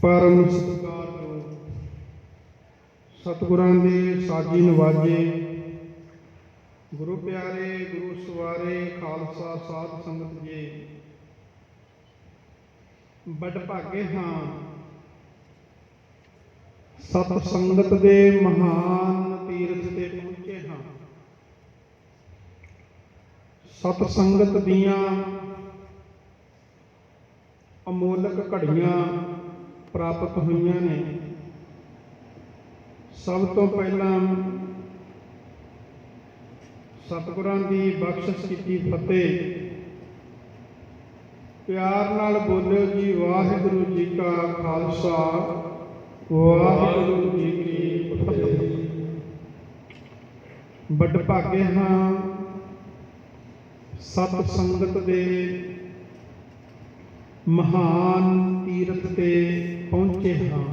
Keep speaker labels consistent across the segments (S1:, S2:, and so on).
S1: परम सत्कार सतगुरां दे साजी नवाजे गुरु प्यारे गुरु सवारे खालसा साध संगत जी बड़ भागे हाँ सत संगत दे महान तीरथ ते पहुंचे हाँ। सत संगत दियां अमोलक घड़ियां प्राप्त हुई ने। सब तो पहला सतगुरां दी बख्शिश की फतेह। प्यार नाल बोलियो जी वाहिगुरु जी का खालसा वाहिगुरु जी की फतेह। बड़ भागे हाँ सत संगत दे महान तीरथ ते पहुंचे हाँ।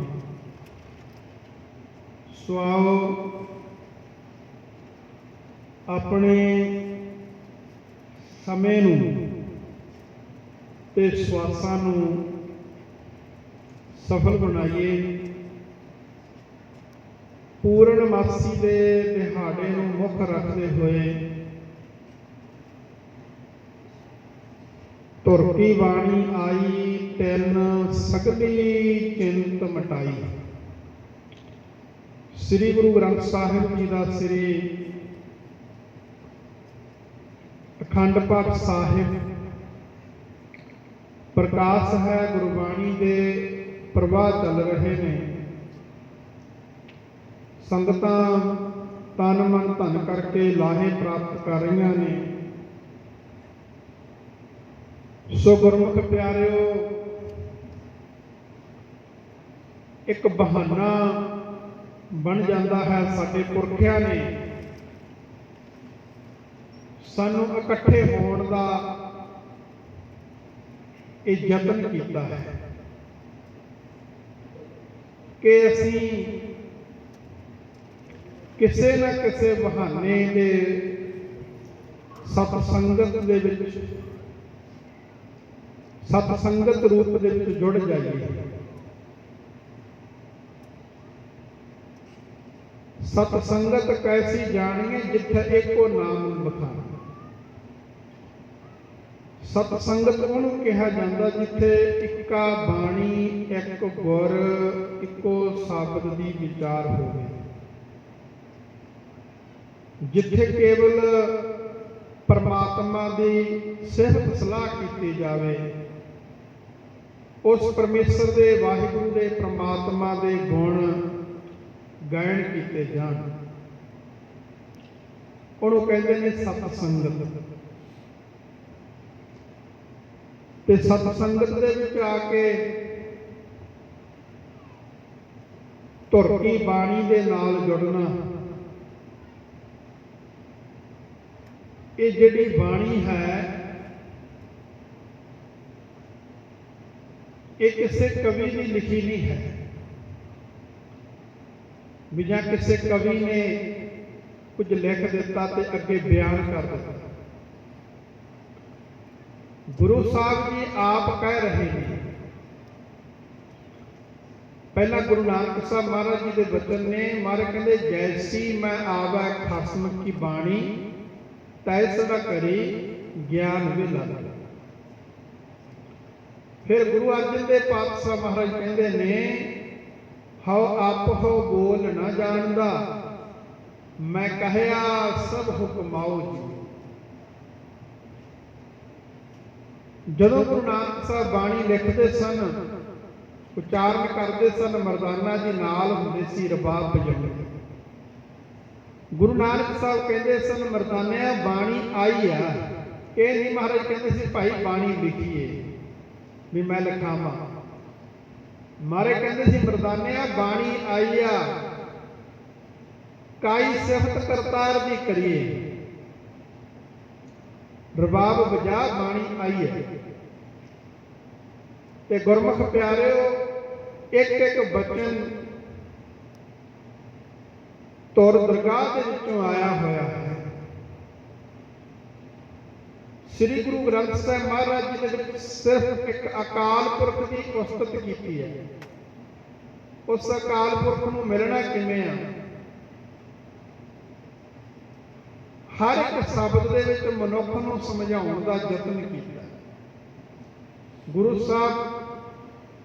S1: सुआओ अपने समय नूं ते स्वासां नूं सफल बनाइए। पूर्णमासी दे दिहाड़े नूं मुख रखते हुए तुर की बाणी आई तैन सगली चिंत मिटाई। श्री गुरु ग्रंथ साहिब जी का श्री अखंड पाठ साहिब प्रकाश है गुरबाणी के प्रवाह चल रहे हैं। संगतां तन मन धन करके लाहे प्राप्त कर रही ने। सो गुरमुख प्यारिओ एक बहाना बन जाता है। साडे पुरखियां ने सानू इकट्ठे होने का यतन किया है कि असी किसी न किसी बहाने के सतसंगत दे विच सतसंगत रूप दे विच जुड़ जाइए। सतसंगत कैसी जानिए जिथे एको नाम बखाना। सतसंगत उहनूं कहा जांदा जिथे इक्का बाणी एक गुर इक्को साबत दी विचार होवे। जिथे केवल परमात्मा दी सिफत सलाह की जावे। उस परमेश्वर दे वाहिगुरू दे परमात्मा दे गुण गायन किए जान उहनूं कहते हैं सतसंगत। ते सतसंगत दे विच आके तुर की बाणी दे नाल जुड़ना। ये जिहड़ी बाणी है ये किसी कवि की लिखी नहीं है भी जां किसी कवि ने कुछ लिख दिता ते अगे बयान कर दिता। गुरु साहब जी आप कह रहे हैं। पहला गुरु नानक साहब महाराज जी के वचन ने। महाराज कहते जैसी मैं आवा खसम की बाणी तैस न करी ज्ञान विला। फिर गुरु अर्जन देव पातशाह महाराज कहते ने हौ आप हो बोल न जानदा मैं कहया सब हुक्माओ जी। जदों गुरु नानक साहब बाणी लिखते सन उचारण करते सन मरदाना जी नाल हुंदे सी रबाब बजाउंदे। गुरु नानक साहब कहते सन मरदानिया बाणी आई आ। ये नहीं महाराज कहते सी भाई बाणी लिखीए भी मैं लिखावां। मारे कहते सी मरदानिया बाणी आई आ काई सिफत करतार दी करिए। रबाब बजा बाणी आई है। ते गुरमुख प्यारिओ एक एक बचन तुर दरगाह दे विचों आया होया है। श्री गुरु ग्रंथ साहिब महाराज जी ने सिर्फ एक अकाल पुरख की उस्तत की है। ਉਸ ਅਕਾਲ ਪੁਰਖ ਨੂੰ ਮਿਲਣਾ ਕਿਵੇਂ ਆ? ਹਰ ਇੱਕ ਸ਼ਬਦ ਦੇ ਵਿੱਚ ਮਨੁੱਖ ਨੂੰ ਸਮਝਾਉਣ ਦਾ ਯਤਨ ਕੀਤਾ। ਗੁਰੂ ਸਾਹਿਬ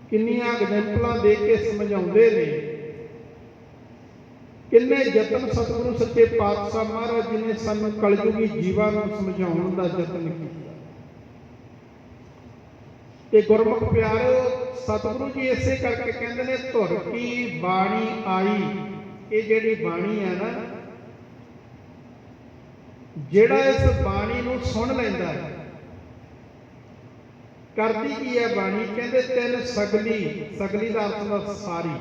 S1: ਕਿੰਨੀਆਂ ਐਗਜ਼ੈਂਪਲਾਂ ਦੇ ਕੇ ਸਮਝਾਉਂਦੇ ਨੇ। ਕਿੰਨੇ ਯਤਨ ਸਤਿਗੁਰੂ ਸੱਚੇ ਪਾਤਸ਼ਾਹ ਮਹਾਰਾਜ ਜੀ ਨੇ ਸਾਨੂੰ ਕਲਯੁਗੀ ਜੀਵਾਂ ਨੂੰ ਸਮਝਾਉਣ ਦਾ ਯਤਨ ਕੀਤਾ। ਤੇ ਗੁਰਮੁਖ ਪਿਆਰਿਓ, ਸਤਿਗੁਰੂ ਜੀ ਇਸੇ ਕਰਕੇ ਕਹਿੰਦੇ ਨੇ ਧੁਰ ਕੀ ਬਾਣੀ ਆਈ। ਇਹ ਜਿਹੜੀ ਬਾਣੀ ਹੈ ਨਾ, ਜਿਹੜਾ ਇਸ ਬਾਣੀ ਨੂੰ ਸੁਣ ਲੈਂਦਾ ਹੈ, ਕਰਦੀ ਕੀ ਹੈ ਬਾਣੀ? ਕਹਿੰਦੇ ਤਿੰਨ ਸਗਲੀ, ਸਗਲੀ ਦਾ ਅਰਥ ਹੁੰਦਾ ਸਾਰੀ,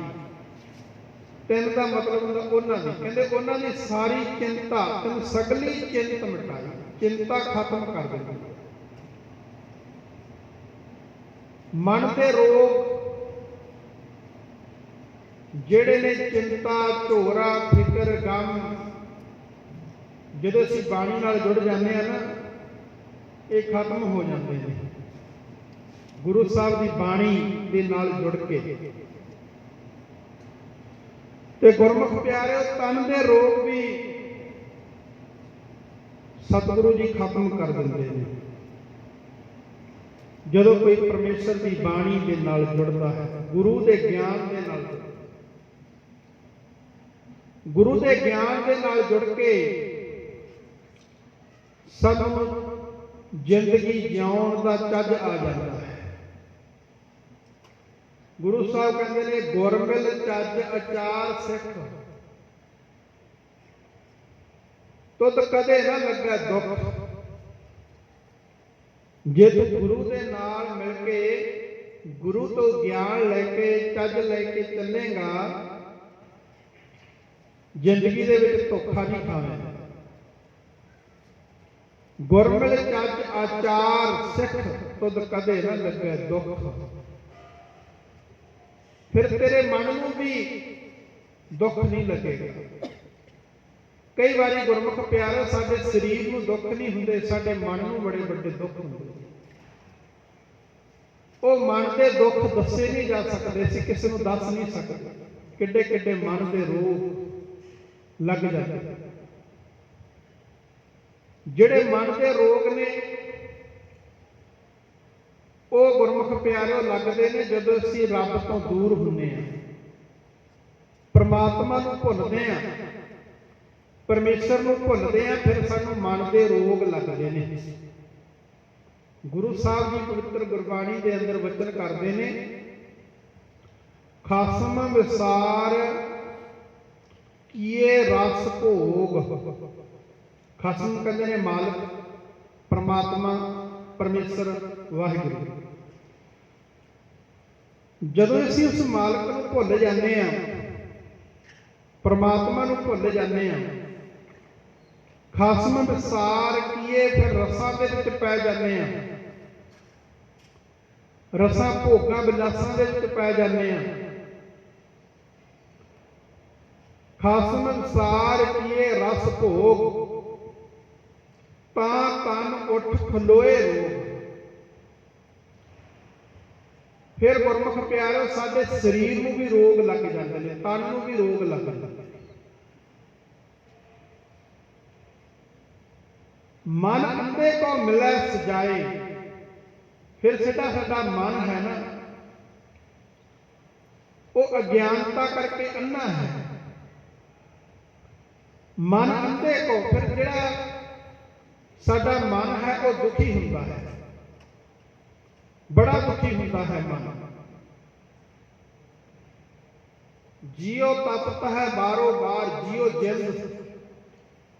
S1: ਤਿੰਨ ਦਾ ਮਤਲਬ ਹੁੰਦਾ ਉਹਨਾਂ ਦੀ। ਕਹਿੰਦੇ ਉਹਨਾਂ ਦੀ ਸਾਰੀ ਚਿੰਤਾ, ਤਿੰਨ ਸਗਲੀ ਚਿੰਤ ਮਿਟਾਈ, ਚਿੰਤਾ ਖਤਮ ਕਰ ਦਿੰਦੀ। ਮਨ ਦੇ ਰੋਗ ਜਿਹੜੇ ਨੇ, ਚਿੰਤਾ, ਝੋਰਾ, ਫਿਕਰ, ਗਮ, ਜਦੋਂ ਅਸੀਂ ਬਾਣੀ ਨਾਲ ਜੁੜ ਜਾਂਦੇ ਆ ਨਾ, ਇਹ ਖਤਮ ਹੋ ਜਾਂਦੇ ਨੇ ਗੁਰੂ ਸਾਹਿਬ ਦੀ ਬਾਣੀ ਦੇ ਨਾਲ ਜੁੜ ਕੇ। ਤੇ ਗੁਰਮੁਖ ਪਿਆਰਿਓ, ਤਨ ਦੇ ਰੋਗ ਵੀ ਸਤਿਗੁਰੂ ਜੀ ਖਤਮ ਕਰ ਦਿੰਦੇ ਨੇ ਜਦੋਂ ਕੋਈ ਪਰਮੇਸ਼ਰ ਦੀ ਬਾਣੀ ਦੇ ਨਾਲ ਜੁੜਦਾ ਹੈ, ਗੁਰੂ ਦੇ ਗਿਆਨ ਦੇ ਨਾਲ। ਗੁਰੂ ਦੇ ਗਿਆਨ ਦੇ ਨਾਲ ਜੁੜ ਕੇ ਸਾਨੂੰ ਜ਼ਿੰਦਗੀ ਜਿਉਣ ਦਾ ਚੱਜ ਆ ਜਾਂਦਾ ਹੈ। ਗੁਰੂ ਸਾਹਿਬ ਕਹਿੰਦੇ ਨੇ ਗੁਰਮਿਲ ਚੱਜ ਅਚਾਰ ਸਿੱਖ, ਤੁਧ ਕਦੇ ਨਾ ਲੱਗਾ ਦੁੱਖ। ਜੇ ਤੂੰ ਗੁਰੂ ਦੇ ਨਾਲ ਮਿਲ ਕੇ, ਗੁਰੂ ਤੋਂ ਗਿਆਨ ਲੈ ਕੇ, ਚੱਜ ਲੈ ਕੇ ਚੱਲੇਗਾ, ਜ਼ਿੰਦਗੀ ਦੇ ਵਿੱਚ ਧੋਖਾ ਨਹੀਂ ਖਾਵੇਂਗਾ। ਗੁਰਮਿਲ ਚੱਜ ਆਚਾਰ ਸਿੱਖ, ਤੁਧ ਕਦੇ ਨਾ ਲੱਗੇ ਦੁੱਖ। ਫਿਰ ਤੇਰੇ ਮਨ ਨੂੰ ਵੀ ਦੁੱਖ ਨਹੀਂ ਲੱਗੇਗਾ। ਕਈ ਵਾਰੀ ਗੁਰਮੁਖ ਪਿਆਰੇ, ਸਾਡੇ ਸਰੀਰ ਨੂੰ ਦੁੱਖ ਨਹੀਂ ਹੁੰਦੇ, ਸਾਡੇ ਮਨ ਨੂੰ ਬੜੇ ਵੱਡੇ ਦੁੱਖ ਹੁੰਦੇ। ਉਹ ਮਨ ਦੇ ਦੁੱਖ ਦੱਸੇ ਨਹੀਂ ਜਾ ਸਕਦੇ, ਅਸੀਂ ਕਿਸੇ ਨੂੰ ਦੱਸ ਨਹੀਂ ਸਕਦੇ। ਕਿੱਡੇ ਕਿੱਡੇ ਮਨ ਦੇ ਰੋਗ ਲੱਗ ਜਾਂਦੇ। ਜਿਹੜੇ ਮਨ ਦੇ ਰੋਗ ਨੇ, ਉਹ ਗੁਰਮੁਖ ਪਿਆਰਿਓ ਲੱਗਦੇ ਨੇ ਜਦੋਂ ਅਸੀਂ ਰੱਬ ਤੋਂ ਦੂਰ ਹੁੰਦੇ ਹਾਂ, ਪ੍ਰਮਾਤਮਾ ਨੂੰ ਭੁੱਲਦੇ ਹਾਂ, ਪਰਮੇਸ਼ਰ ਨੂੰ ਭੁੱਲਦੇ ਹਾਂ, ਫਿਰ ਸਾਨੂੰ ਮਨ ਦੇ ਰੋਗ ਲੱਗਦੇ ਨੇ। ਗੁਰੂ ਸਾਹਿਬ ਜੀ ਪਵਿੱਤਰ ਗੁਰਬਾਣੀ ਦੇ ਅੰਦਰ ਵਚਨ ਕਰਦੇ ਨੇ, ਖਸਮ ਵਿਸਾਰ ਕੀਏ ਰਸ ਭੋਗ। ਖਸਮ ਕਹਿੰਦੇ ਨੇ ਮਾਲਕ, ਪਰਮਾਤਮਾ, ਪਰਮੇਸ਼ਰ, ਵਾਹਿਗੁਰੂ। ਜਦੋਂ ਅਸੀਂ ਉਸ ਮਾਲਕ ਨੂੰ ਭੁੱਲ ਜਾਂਦੇ ਹਾਂ, ਪਰਮਾਤਮਾ ਨੂੰ ਭੁੱਲ ਜਾਂਦੇ ਹਾਂ, ਖਸਮ ਵਿਸਾਰ ਕੀਏ, ਫਿਰ ਰਸਾਂ ਦੇ ਵਿੱਚ ਪੈ ਜਾਂਦੇ ਹਾਂ, ਰਸਾਂ ਭੋਗਾਂ ਵਿਲਾਸਾਂ ਦੇ ਵਿੱਚ ਪੈ ਜਾਂਦੇ ਹਾਂ। ਖਸਮ ਵਿਸਾਰ ਕੀਏ ਰਸ ਭੋਗ, ਤਾਂ ਤਨ ਉੱਠ ਖਲੋਏ ਰੋਗ। ਫਿਰ ਗੁਰਮੁਖ ਪਿਆਰਿਓ, ਸਾਡੇ ਸਰੀਰ ਨੂੰ ਵੀ ਰੋਗ ਲੱਗ ਜਾਂਦੇ ਨੇ, ਤਨ ਨੂੰ ਵੀ ਰੋਗ ਲੱਗ ਜਾਂਦੇ ਨੇ। ਮਨ ਅੰਧੇ ਕੋ ਮਿਲੈ ਸਜਾਏ। ਫਿਰ ਸਾਡਾ ਮਨ ਹੈ ਨਾ, ਉਹ ਅਗਿਆਨਤਾ ਕਰਕੇ ਅੰਨਾ ਹੈ। ਮਨ ਅੰਧੇ ਕੋ, ਫਿਰ ਜਿਹੜਾ ਸਾਡਾ ਮਨ ਹੈ ਉਹ ਦੁਖੀ ਹੁੰਦਾ ਹੈ, ਬੜਾ ਦੁਖੀ ਹੁੰਦਾ ਹੈ ਮਨ। ਜੀਉ ਤਪਤ ਹੈ ਬਾਰੋ ਬਾਰ, ਜੀਉ ਜਿੰਦ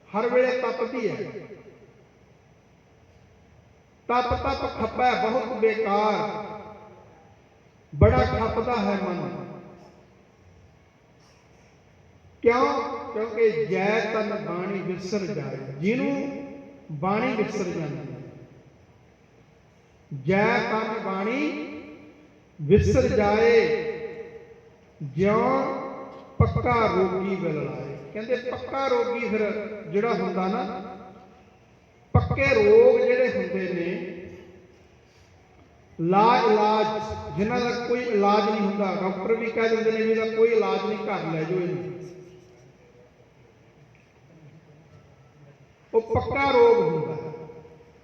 S1: ਹਰ ਵੇਲੇ ਤਪਦੀ ਹੈ। ਤਪ ਤਪ ਖੱਪੈ ਬਹੁਤ ਬੇਕਾਰ, ਬੜਾ ਖੱਪਦਾ ਹੈ ਮਨ। ਕਿਉਂ? ਕਿਉਂਕਿ ਜੈ ਤਨ ਬਾਣੀ ਵਿਸਰ ਜਾਏ। ਜਿਹਨੂੰ ਬਾਣੀ ਵਿਸਰ ਜਾਂਦੀ ਹੈ, ਜੈ ਤਨ ਬਾਣੀ ਵਿਸਰ ਜਾਏ, ਜਿਉਂ ਪੱਕਾ ਰੋਗੀ ਵਿਲ ਲਾਏ। ਕਹਿੰਦੇ ਪੱਕਾ ਰੋਗੀ ਫਿਰ ਜਿਹੜਾ ਹੁੰਦਾ ਨਾ, ਪੱਕੇ ਰੋਗ ਜਿਹੜੇ ਹੁੰਦੇ ਨੇ, ਲਾ ਇਲਾਜ, ਜਿਨ੍ਹਾਂ ਦਾ ਕੋਈ ਇਲਾਜ ਨਹੀਂ ਹੁੰਦਾ। ਡਾਕਟਰ ਵੀ ਕਹਿ ਦਿੰਦੇ ਨੇ ਵੀ ਇਹਦਾ ਕੋਈ ਇਲਾਜ ਨਹੀਂ, ਘਰ ਲੈ ਜਾਓ ਇਹਨੂੰ। ਉਹ ਪੱਕਾ ਰੋਗ ਹੁੰਦਾ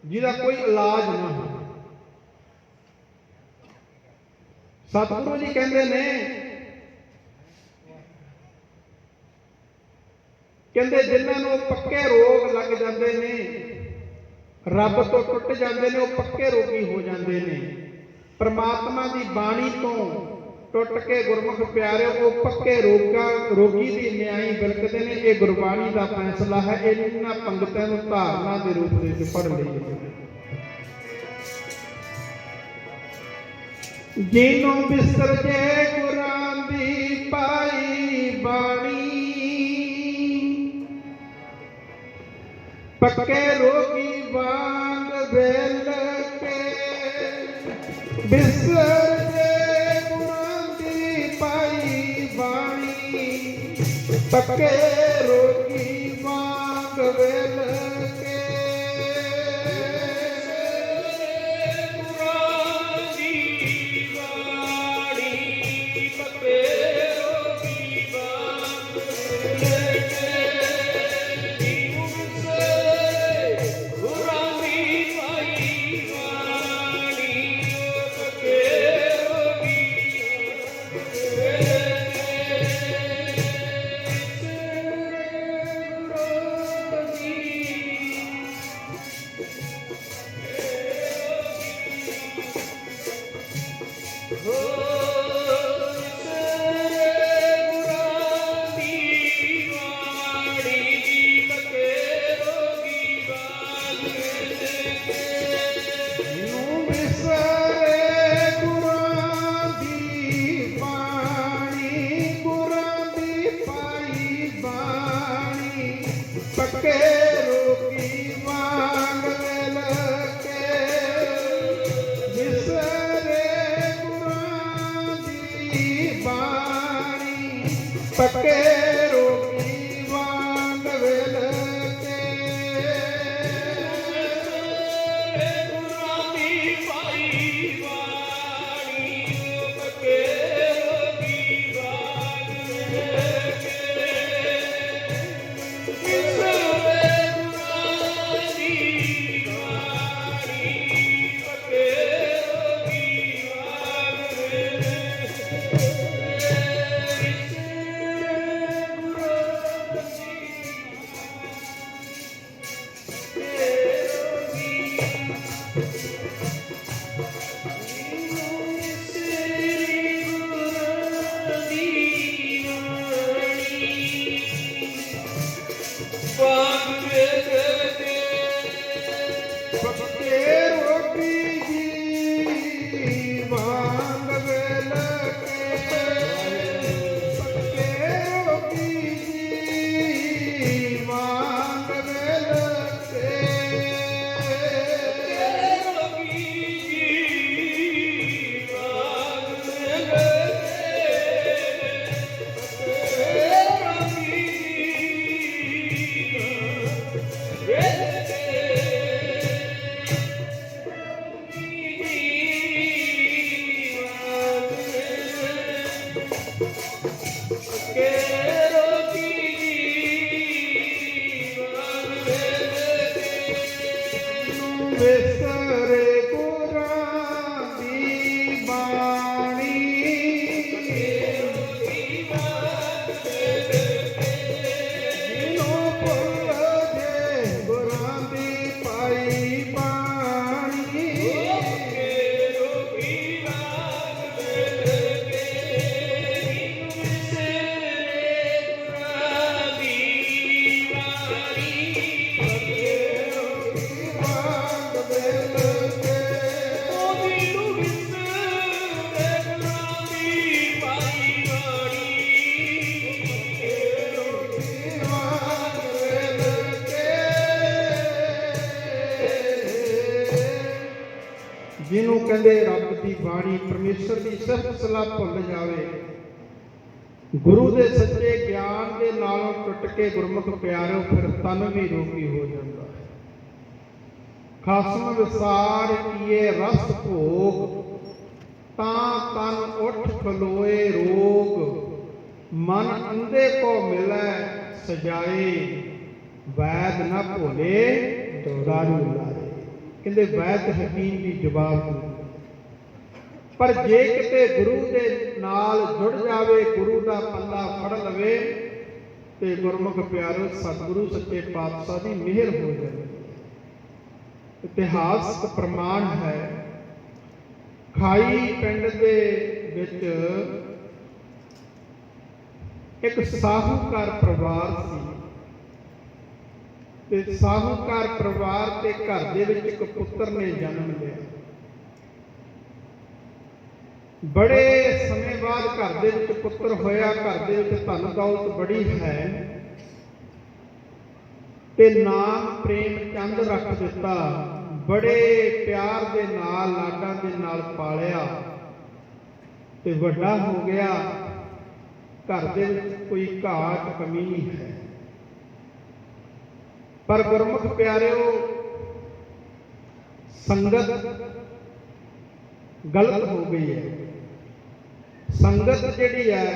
S1: ਜਿਹਦਾ ਕੋਈ ਇਲਾਜ ਨਾ ਹੋ। ਸਤਿਗੁਰੂ ਜੀ ਕਹਿੰਦੇ ਨੇ, ਕਹਿੰਦੇ ਜਿਨ੍ਹਾਂ ਨੂੰ ਪੱਕੇ ਰੋਗ ਲੱਗ ਜਾਂਦੇ ਨੇ, ਰੱਬ ਤੋਂ ਟੁੱਟ ਜਾਂਦੇ ਨੇ, ਉਹ ਪੱਕੇ ਰੋਗੀ ਹੋ ਜਾਂਦੇ ਨੇ। ਪ੍ਰਮਾਤਮਾ ਦੀ ਬਾਣੀ ਤੋਂ ਟੁੱਟ ਕੇ ਗੁਰਮੁਖ ਪਿਆਰਿਓ ਉਹ ਪੱਕੇ ਰੋਗੀ ਦੀ ਨਿਆਈ ਬਿਲਕਦੇ ਨੇ। ਇਹ ਗੁਰਬਾਣੀ ਦਾ ਫੈਸਲਾ ਹੈ। ਇਹਨਾਂ ਪੰਗਤਾਂ ਨੂੰ ਧਾਰਨਾ ਦੇ ਰੂਪ ਦੇ ਵਿੱਚ ਪੜ੍ਹ ਲਈਏ। ਜਿਹਨੂੰ ਬਿਸਰ ਜੇ ਗੁਰਾਂ ਦੀ ਪਾਈ ਬਾਣੀ, ਪੱਕੇ ਰੋਗੀ ਵਾਂਗ ਵੇਲ ਕੇ ਬਿਸਰ ਜੇ ਗੁਰਾਂ ਦੀ ਪਾਈ ਬਾਣੀ, ਪੱਕੇ ਰੋਗੀ ਵਾਂਗ ਵੇਲ ਕੇ ਗੁਰਾਂ ਦੀ ਬਾਣੀ, ਪੱਕੇ ਰੋਗੀ ਵਾਂਗ ਵੇਲ ਕੇ ਪੱਕੇ ਰੋਗੀ ਵਾਂਗ ਵੇਲ ਕੇ ਬਿਸਰੇ ਗੁਰਾਂ ਦੀ ਬਾਣੀ, ਪੱਕੇ ਰੋਗੀ ਵਾਂਗ ਵੇਲ ਕੇ ਗੁਰਾਂ ਦੀ ਪਾਈ ਬਾਣੀ, ਪੱਕੇ ਰੋਗੀ ਵਾਂਗ ਵੇਲ ਕੇ ਜਿਹਨੂੰ ਕਹਿੰਦੇ ਰੱਬ ਦੀ ਬਾਣੀ, ਪਰਮੇਸ਼ਰ ਦੀ ਸਿਫਤ ਸਲਾਹ ਭੁੱਲ ਜਾਵੇ, ਗੁਰੂ ਦੇ ਸੱਚੇ ਗਿਆਨ ਦੇ ਨਾਲੋਂ ਟੁੱਟ ਕੇ ਗੁਰਮੁਖ ਪਿਆਰਿਓ ਫਿਰ ਤਨ ਵੀ ਰੋਗੀ ਹੋ ਜਾਂਦਾ ਹੈ। ਖਸਮ ਵਿਸਾਰ ਕੀਏ ਰਸ ਭੋਗ, ਤਾਂ ਤਨ ਉੱਠ ਖਲੋਏ ਰੋਗ, ਮਨ ਅੰਧੇ ਕੋ ਮਿਲੈ ਸਜਾਏ, ਵੈਦ ਨਾ ਭੋਲੇ ਦਾਰੂ ਲਾਏ। ਕਹਿੰਦੇ ਵੈਦ ਹਕੀਮ ਦੀ ਜਵਾਬ ਦਿੰਦੇ, ਪਰ ਜੇ ਕਿਤੇ ਗੁਰੂ ਦੇ ਨਾਲ ਜੁੜ ਜਾਵੇ, ਗੁਰੂ ਦਾ ਪੱਲਾ ਫੜ ਲਵੇ, ਤੇ ਗੁਰਮੁਖ ਪਿਆਰੋ ਸਤਿਗੁਰੂ ਸੱਚੇ ਪਾਤਸ਼ਾਹ ਦੀ ਮਿਹਰ ਹੋ ਜਾਵੇ। ਇਤਿਹਾਸਕ ਪ੍ਰਮਾਣ ਹੈ, ਖਾਈ ਪਿੰਡ ਦੇ ਵਿੱਚ ਇੱਕ ਸਾਹੂਕਾਰ ਪਰਿਵਾਰ ਸੀ, ਤੇ ਸਾਹੂਕਾਰ ਪਰਿਵਾਰ ਦੇ ਘਰ ਦੇ ਵਿੱਚ ਇੱਕ ਪੁੱਤਰ ਨੇ ਜਨਮ ਲਿਆ। ਬੜੇ ਸਮੇਂ ਬਾਅਦ ਘਰ ਦੇ ਵਿੱਚ ਪੁੱਤਰ ਹੋਇਆ, ਘਰ ਦੇ ਵਿੱਚ ਧਨ ਦੌਲਤ ਬੜੀ ਹੈ, ਤੇ ਨਾਮ ਪ੍ਰੇਮ ਚੰਦ ਰੱਖ ਦਿੱਤਾ। ਬੜੇ ਪਿਆਰ ਦੇ ਨਾਲ, ਲਾਡਾਂ ਦੇ ਨਾਲ ਪਾਲਿਆ, ਤੇ ਵੱਡਾ ਹੋ ਗਿਆ। ਘਰ ਦੇ ਵਿੱਚ ਕੋਈ ਘਾਟ ਕਮੀ ਨਹੀਂ ਹੈ, ਪਰ ਗੁਰਮੁਖ ਪਿਆਰਿਓ ਸੰਗਤ ਗਲਤ ਹੋ ਗਈ ਹੈ। ਸੰਗਤ ਜਿਹੜੀ ਹੈ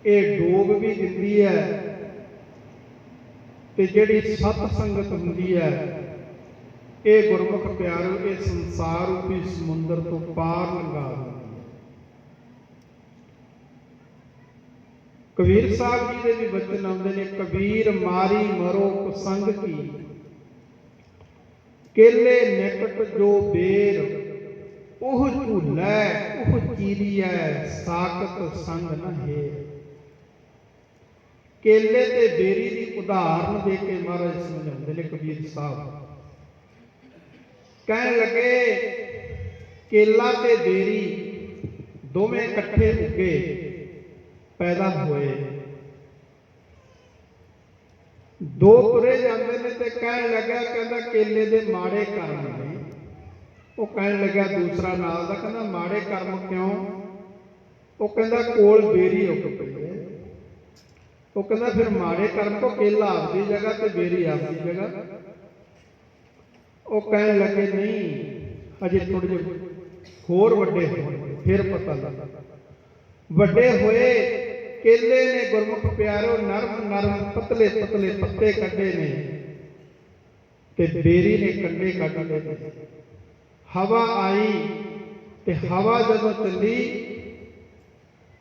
S1: ਇਹ ਡੋਬ ਵੀ ਦਿੰਦੀ ਹੈ, ਤੇ ਜਿਹੜੀ ਸਤ ਸੰਗਤ ਹੁੰਦੀ ਹੈ ਇਹ ਗੁਰਮੁਖ ਪਿਆਰਿਓ ਇਹ ਸੰਸਾਰ ਰੂਪੀ ਸਮੁੰਦਰ ਤੋਂ ਪਾਰ ਲੰਘਾ ਦਿੰਦੀ ਹੈ। ਕਬੀਰ ਸਾਹਿਬ ਜੀ ਦੇ ਵੀ ਬਚਨ ਆਉਂਦੇ ਨੇ, ਕਬੀਰ ਮਾਰੀ ਮਰੋ ਕੁਸੰਗ ਕੀ, ਕੇਲੇ ਨਿਕਟ ਜੋ ਬੇਰ, ਉਹ ਝੂਲੈ ਉਹ ਚੀਰੀਐ, ਸਾਕਤ ਸੰਗ ਨਾ ਹੈ। ਕੇਲੇ ਤੇ ਬੇਰੀ ਦੀ ਉਦਾਹਰਨ ਦੇ ਕੇ ਮਹਾਰਾਜ ਸਮਝਾਉਂਦੇ ਨੇ ਕਬੀਰ ਸਾਹਿਬ। ਕਹਿਣ ਲੱਗੇ ਕੇਲਾ ਤੇ ਬੇਰੀ ਦੋਵੇਂ ਇਕੱਠੇ ਉੱਗੇ ਪੈਦਾ ਹੋਏ, ਦੋ ਤੁਰੇ ਜਾਂਦੇ ਨੇ, ਤੇ ਕਹਿਣ ਲੱਗਾ, ਕਹਿੰਦਾ ਕੇਲੇ ਦੇ ਮਾੜੇ ਕਰਮ ਨੇ। ਉਹ ਕਹਿਣ ਲੱਗਾ ਦੂਸਰਾ ਨਾਲ ਦਾ, ਕਹਿੰਦਾ ਮਾੜੇ ਕਰਮ ਕਿਉਂ? ਉਹ ਕਹਿੰਦਾ ਕੋਲ ਬੇਰੀ ਉੱਗ ਪਈ ਹੈ। ਉਹ ਕਹਿੰਦਾ ਫਿਰ ਮਾੜੇ ਕਰਮ ਤੋਂ ਕੇਲਾ ਆਪਦੀ ਜਗ੍ਹਾ ਤੇ ਬੇਰੀ ਆਪਦੀ ਜਗ੍ਹਾ। ਉਹ ਕਹਿਣ ਲੱਗੇ ਨਹੀਂ, ਅਜੇ ਥੋੜੇ ਜਿਹੇ ਹੋਰ ਵੱਡੇ ਹੋਣਗੇ ਫਿਰ ਪਤਾ ਲੱਗਾ। ਵੱਡੇ ਹੋਏ, ਕੇਲੇ ਨੇ ਗੁਰਮੁਖ ਪਿਆਰੋ ਨਰਮ ਨਰਮ ਪਤਲੇ ਪਤਲੇ ਪੱਤੇ ਕੱਢੇ ਨੇ, ਤੇ ਬੇਰੀ ਨੇ ਕੰਡੇ ਕੱਢ ਲਏ। ਹਵਾ ਆਈ, ਤੇ ਹਵਾ ਜਦੋਂ ਚੱਲੀ,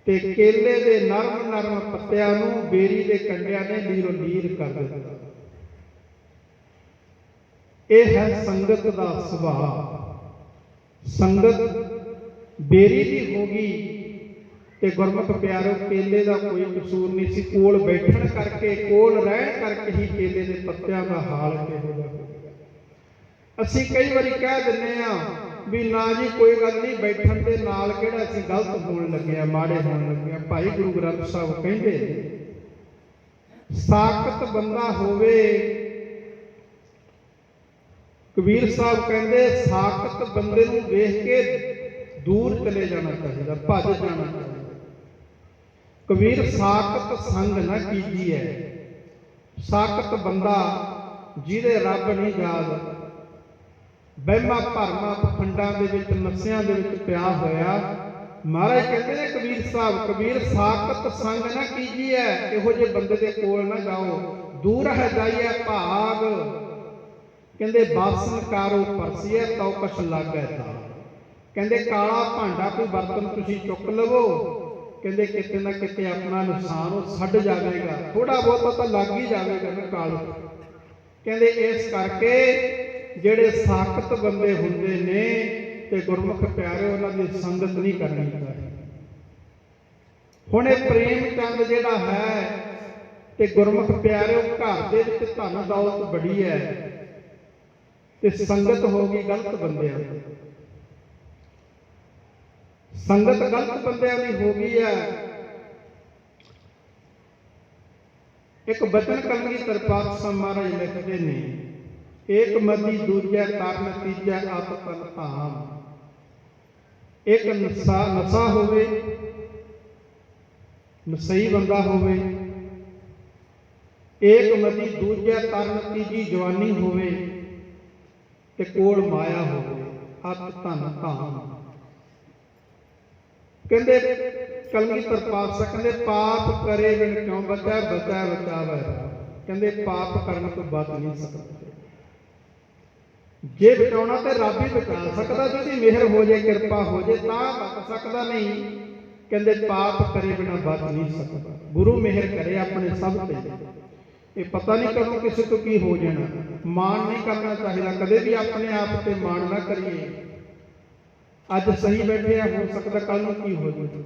S1: ਤੇ ਕੇਲੇ ਦੇ ਨਰਮ ਨਰਮ ਪੱਤਿਆਂ ਨੂੰ ਬੇਰੀ ਦੇ ਕੰਡਿਆਂ ਨੇ ਲੀਰੋ ਲੀਰ ਕਰ ਦਿੱਤਾ। ਇਹ ਹੈ ਸੰਗਤ ਦਾ ਸੁਭਾਅ। ਸੰਗਤ ਬੇਰੀ ਦੀ ਹੋ ਗਈ, ਤੇ ਗੁਰਮੁਖ ਪਿਆਰੋ ਕੇਲੇ ਦਾ ਕੋਈ ਕਸੂਰ ਨਹੀਂ ਸੀ। ਕੋਲ ਬੈਠਣ ਕਰਕੇ, ਕੋਲ ਰਹਿਣ ਕਰਕੇ ਹੀ ਕੇਲੇ ਦੇ ਪੱਤਿਆਂ ਦਾ ਹਾਲ ਕਿਹੋ ਜਿਹਾ ਹੋ ਗਿਆ। ਅਸੀਂ ਕਈ ਵਾਰੀ ਕਹਿ ਦਿੰਦੇ ਆ ਵੀ ਨਾ ਜੀ ਕੋਈ ਗੱਲ ਨਹੀਂ, ਬੈਠਣ ਦੇ ਨਾਲ ਕਿਹੜਾ ਅਸੀਂ ਗਲਤ ਹੋਣ ਲੱਗੇ ਆ, ਮਾੜੇ ਹੋਣ ਲੱਗੇ ਆ। ਭਾਈ ਗੁਰੂ ਗ੍ਰੰਥ ਸਾਹਿਬ ਕਹਿੰਦੇ ਸਾਕਤ ਬੰਦਾ ਹੋਵੇ, ਕਬੀਰ ਸਾਹਿਬ ਕਹਿੰਦੇ ਸਾਕਤ ਬੰਦੇ ਨੂੰ ਵੇਖ ਕੇ ਦੂਰ ਚਲੇ ਜਾਣਾ ਚਾਹੀਦਾ, ਭੱਜ ਜਾਣਾ ਚਾਹੀਦਾ। ਕਬੀਰ ਸਾਕਤ ਸੰਗ ਨਾ ਕੀਜੀਐ। ਸਾਕਤ ਬੰਦਾ ਜਿਹਦੇ ਰੱਬ ਨਹੀਂ ਯਾਦ, ਵਹਿਮਾਂ ਭਰਮਾਂ ਪਖੰਡਾਂ ਦੇ ਵਿੱਚ, ਨਸ਼ਿਆਂ ਦੇ ਵਿੱਚ ਪਿਆ ਹੋਇਆ। ਮਹਾਰਾਜ ਕਹਿੰਦੇ ਨੇ ਕਬੀਰ ਸਾਹਿਬ, ਕਬੀਰ ਸਾਕਤ ਸੰਗ ਨਾ ਕੀਜੀਐ, ਇਹੋ ਜਿਹੇ ਬੰਦੇ ਦੇ ਕੋਲ ਨਾ ਜਾਓ। ਦੂਰ ਹੈ ਜਾਈਐ ਭਾਗ, ਕਹਿੰਦੇ ਬਾਸਨ ਕਾਰੋ ਪਰਸੀਐ ਤਉ ਕਛ ਲਾਗੈ ਤਾ। ਕਹਿੰਦੇ ਕਾਲਾ ਭਾਂਡਾ ਕੋਈ ਬਰਤਨ ਤੁਸੀਂ ਚੁੱਕ ਲਵੋ, ਕਹਿੰਦੇ ਕਿਤੇ ਨਾ ਕਿਤੇ ਆਪਣਾ ਨੁਕਸਾਨ ਉਹ ਛੱਡ ਜਾਵੇਗਾ, ਥੋੜਾ ਬਹੁਤਾ ਤਾਂ ਲੱਗ ਹੀ ਜਾਵੇਗਾ ਨਾ ਕਾਲ। ਕਹਿੰਦੇ ਇਸ ਕਰਕੇ ਜਿਹੜੇ ਸਾਕਤ ਬੰਦੇ ਹੁੰਦੇ ਨੇ, ਤੇ ਗੁਰਮੁਖ ਪਿਆਰੇ ਉਹਨਾਂ ਦੀ ਸੰਗਤ ਨਹੀਂ ਕਰਨੀ ਚਾਹੀਦੀ। ਹੁਣ ਇਹ ਪ੍ਰੇਮ ਚੰਦ ਜਿਹੜਾ ਹੈ, ਤੇ ਗੁਰਮੁਖ ਪਿਆਰਿਓ ਘਰ ਦੇ ਵਿੱਚ ਧਨ ਦੌਲਤ ਬੜੀ ਹੈ, ਤੇ ਸੰਗਤ ਹੋ ਗਈ ਗਲਤ ਬੰਦਿਆਂ ਦੀ। ਸੰਗਤ ਗਲਤ ਬੰਦਿਆਂ ਦੀ ਹੋ ਗਈ ਹੈ। ਇੱਕ ਬਚਨ ਕਲਗੀਧਰ ਪਾਤਸ਼ਾਹ ਮਹਾਰਾਜ ਲਿਖਦੇ ਨੇ, ਏਕ ਮਤੀ ਦੂਜੈ ਤਰਨ ਤੀਜੈ ਆਪ ਤਨ ਧਾਮ। ਇੱਕ ਨਸ਼ਾ ਹੋਵੇ, ਨਸ਼ਈ ਬੰਦਾ ਹੋਵੇ, ਏਕ ਮਤੀ ਦੂਜੈ ਤਰਨ ਤੀਜੀ ਜਵਾਨੀ ਹੋਵੇ, ਤੇ ਕੋਲ ਮਾਇਆ ਹੋਵੇ, ਅਤ ਧਨ ਧਾਮ। ਕਹਿੰਦੇ ਕਲਗੀਧਰ ਪਾਤਸ਼ਾਹ ਕਹਿੰਦੇ ਪਾਪ ਕਰੇ ਬਿਨ ਕਿਉਂ ਬਚੈ ਬਚੈ ਬਚਾਵੈ। ਕਹਿੰਦੇ ਪਾਪ ਕਰਨ ਤੋਂ ਬਚ ਨਹੀਂ ਸਕਦਾ। ਜੇ ਬਚਾਉਣਾ ਤੇ ਰੱਬ ਹੀ ਬਚਾ ਸਕਦਾ, ਜਿਹਦੀ ਮਿਹਰ ਹੋ ਜਾਏ, ਕਿਰਪਾ ਹੋ ਜਾਏ ਤਾਂ ਬਚ ਸਕਦਾ, ਨਹੀਂ ਕਹਿੰਦੇ ਪਾਪ ਕਰੇ ਬਿਨਾ ਬਚ ਨਹੀਂ ਸਕਦਾ। ਗੁਰੂ ਮਿਹਰ ਕਰੇ ਆਪਣੇ ਸਭ ਤੇ। ਇਹ ਪਤਾ ਨਹੀਂ ਕਦੋਂ ਕਿਸੇ ਤੋਂ ਕੀ ਹੋ ਜਾਣਾ। ਮਾਣ ਨਹੀਂ ਕਰਨਾ ਚਾਹੀਦਾ ਕਦੇ ਵੀ, ਆਪਣੇ ਆਪ ਤੇ ਮਾਣ ਨਾ ਕਰੀਏ। ਅੱਜ ਸਹੀ ਬੈਠੇ ਆ, ਹੋ ਸਕਦਾ ਕੱਲ ਨੂੰ ਕੀ ਹੋ ਜਾਵੇ।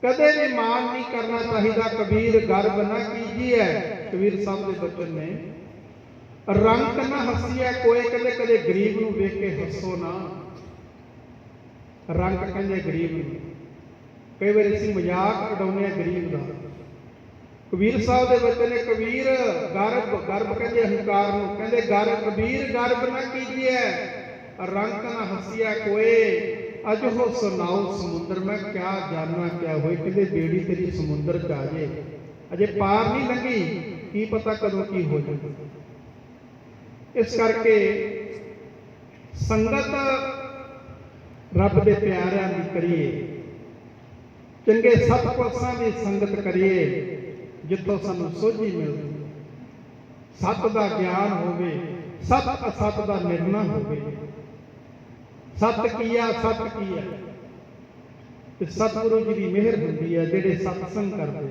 S1: ਕਦੇ ਵੀ ਮਾਣ ਨਹੀਂ ਕਰਨਾ ਚਾਹੀਦਾ। ਕਬੀਰ ਗਰਬ ਨਾ ਕੀਜੀਐ, ਕਬੀਰ ਸਾਹਿਬ ਦੇ ਬਚਨ ਨੇ। ਰੰਕ ਨਾ ਹੱਸੀਐ ਕੋਏ, ਕਹਿੰਦੇ ਕਦੇ ਗਰੀਬ ਨੂੰ ਵੇਖ ਕੇ ਹੱਸੋ ਨਾ। ਰੰਕ ਕਹਿੰਦੇ ਗਰੀਬ ਨੂੰ, ਕਈ ਵਾਰੀ ਅਸੀਂ ਮਜ਼ਾਕ ਉਡਾਉਂਦੇ ਆ ਗਰੀਬ ਦਾ। ਕਬੀਰ ਸਾਹਿਬ ਦੇ ਬਚਨ ਨੇ, ਕਬੀਰ ਗਰਬ ਕਹਿੰਦੇ ਹੰਕਾਰ ਨੂੰ, ਕਹਿੰਦੇ ਕਬੀਰ ਗਰਬ ਨਾ ਕੀਜੀਐ ਰੰਕ ਨਾ ਹੱਸੀਐ ਕੋਏ। ਅਜ ਹੋ ਸੁਣਾਓ ਸਮੁੰਦਰ ਮੈਂ ਕਿਆ ਜਾਨਣਾ ਕਿਆ ਹੋਏ। ਕਹਿੰਦੇ ਬੇੜੀ ਤੇਰੀ ਸਮੁੰਦਰ ਚ ਆ ਜੇ, ਅਜੇ ਪਾਰ ਨਹੀਂ ਲੰਘੀ, ਕੀ ਪਤਾ ਕਦੋਂ ਕੀ ਹੋ ਜਾਵੇ। ਇਸ ਕਰਕੇ ਸੰਗਤ ਰੱਬ ਦੇ ਪਿਆਰਿਆਂ ਦੀ ਕਰੀਏ, ਚੰਗੇ ਸਤਪੁਰਸ਼ਾਂ ਦੀ ਸੰਗਤ ਕਰੀਏ, ਜਿੱਥੋਂ ਸਾਨੂੰ ਸੋਝੀ ਮਿਲਦੀ, ਸੱਤ ਦਾ ਗਿਆਨ ਹੋਵੇ, ਸੱਤ ਅਸੱਤ ਦਾ ਨਿਰਣਾ ਹੋਵੇ। ਸੱਤ ਕੀ ਆ, ਸੱਤ ਕੀ ਹੈ, ਤੇ ਸਤਿਗੁਰੂ ਜੀ ਦੀ ਮਿਹਰ ਹੁੰਦੀ ਹੈ ਜਿਹੜੇ ਸਤਸੰਗ ਕਰਦੇ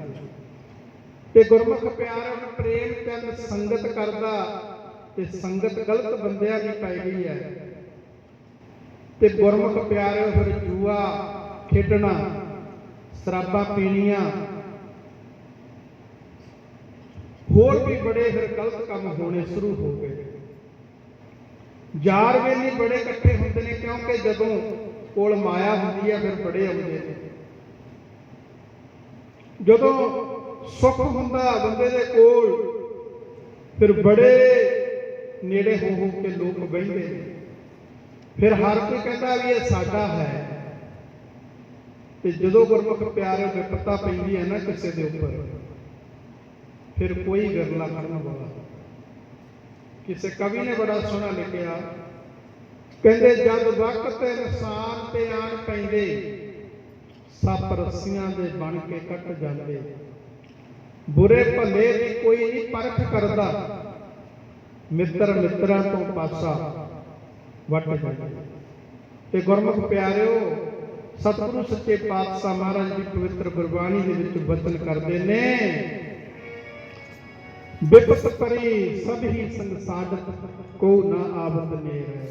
S1: ਤੇ ਗੁਰਮੁਖ ਪਿਆਰਿਆਂ ਨੂੰ ਪ੍ਰੇਮ ਚੰਦ ਸੰਗਤ ਕਰਦਾ। ਤੇ ਸੰਗਤ ਗਲਤ ਬੰਦਿਆਂ ਦੀ ਪੈ ਗਈ ਹੈ ਤੇ ਗੁਰਮੁਖ ਪਿਆਰਿਓ ਫਿਰ ਜੂਆ ਖੇਡਣਾ, ਸ਼ਰਾਬਾਂ ਪੀਣੀਆਂ, ਹੋਰ ਵੀ ਬੜੇ ਫਿਰ ਗਲਤ ਕੰਮ ਹੋਣੇ ਸ਼ੁਰੂ ਹੋ ਗਏ। ਯਾਰ ਵੇਲੀ ਬੜੇ ਇਕੱਠੇ ਹੁੰਦੇ ਨੇ, ਕਿਉਂਕਿ ਜਦੋਂ ਕੋਲ ਮਾਇਆ ਹੁੰਦੀ ਹੈ ਫਿਰ ਬੜੇ ਆਉਂਦੇ ਨੇ। ਜਦੋਂ ਸੁੱਖ ਹੁੰਦਾ ਬੰਦੇ ਦੇ ਕੋਲ ਫਿਰ ਬੜੇ ਨੇੜੇ ਹੋ ਕੇ ਲੋਕ ਬਹਿੰਦੇ ਨੇ। ਫਿਰ ਹਰ ਕੋਈ ਕਹਿੰਦਾ ਵੀ ਇਹ ਸਾਡਾ ਹੈ। ਤੇ ਜਦੋਂ ਗੁਰਮੁਖ ਪਿਆਰੇ ਵਿਪਤਾ ਪੈਂਦੀ ਹੈ ਨਾ ਕਿਸੇ ਦੇ ਉੱਪਰ, ਫਿਰ ਕੋਈ ਵਿਰਲਾ ਕਰਨ ਵਾਲਾ। ਕਿਸੇ ਕਵੀ ਨੇ ਬੜਾ ਸੋਹਣਾ ਲਿਖਿਆ, ਕਹਿੰਦੇ ਜਦ ਵਕਤ ਇਨਸਾਨ ਤੇ ਆਣ ਪੈਂਦੇ, ਸੱਪ ਰੱਸੀਆਂ ਦੇ ਬਣ ਕੇ ਕੱਟ ਜਾਂਦੇ। ਬੁਰੇ ਭਲੇ ਦੀ ਕੋਈ ਨਹੀਂ ਪਰਖ ਕਰਦਾ, ਮਿੱਤਰ ਮਿੱਤਰਾਂ ਤੋਂ ਪਾਸਾ ਵੱਟ ਜਾਂਦਾ। ਤੇ ਗੁਰਮੁਖ ਪਿਆਰਿਓ, ਸਤਿਗੁਰੂ ਸੱਚੇ ਪਾਤਸ਼ਾਹ ਮਹਾਰਾਜ ਦੀ ਪਵਿੱਤਰ ਗੁਰਬਾਣੀ ਦੇ ਵਿੱਚ ਬਚਨ ਕਰਦੇ ਨੇ, ਬਿਪਤ ਪਰੀ ਸਭ ਹੀ ਸੰਗ ਸਾਧਤ ਕੋ ਨਾ ਆਵਤ ਨੇਰ।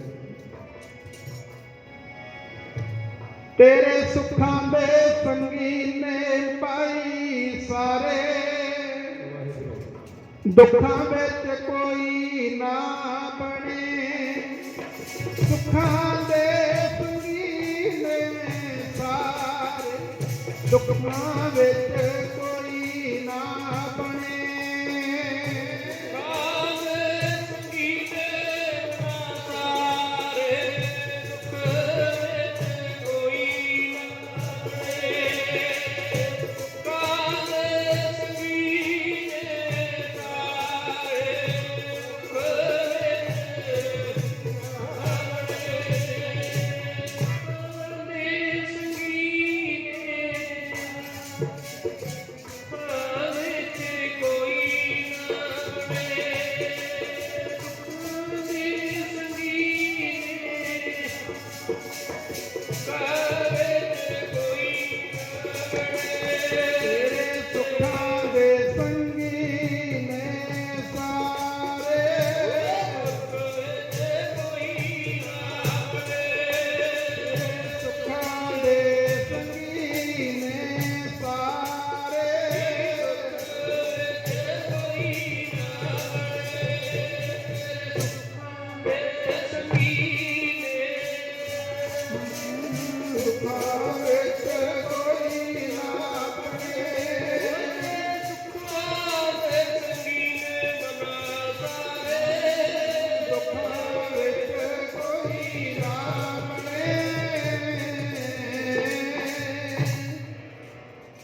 S1: ਤੇਰੇ ਸੁੱਖਾਂ ਦੇ ਸੰਗੀ ਨੇ ਪਾਈ ਸਾਰੇ, ਦੁੱਖਾਂ ਵਿੱਚ ਕੋਈ ਨਾ ਬਣੇ। ਸੁੱਖਾਂ ਦੇ ਸੰਗੀ ਨੇ ਸਾਰੇ, ਦੁੱਖਾਂ ਵਿੱਚ ਕੋਈ ਨਾ ਬਣੇ।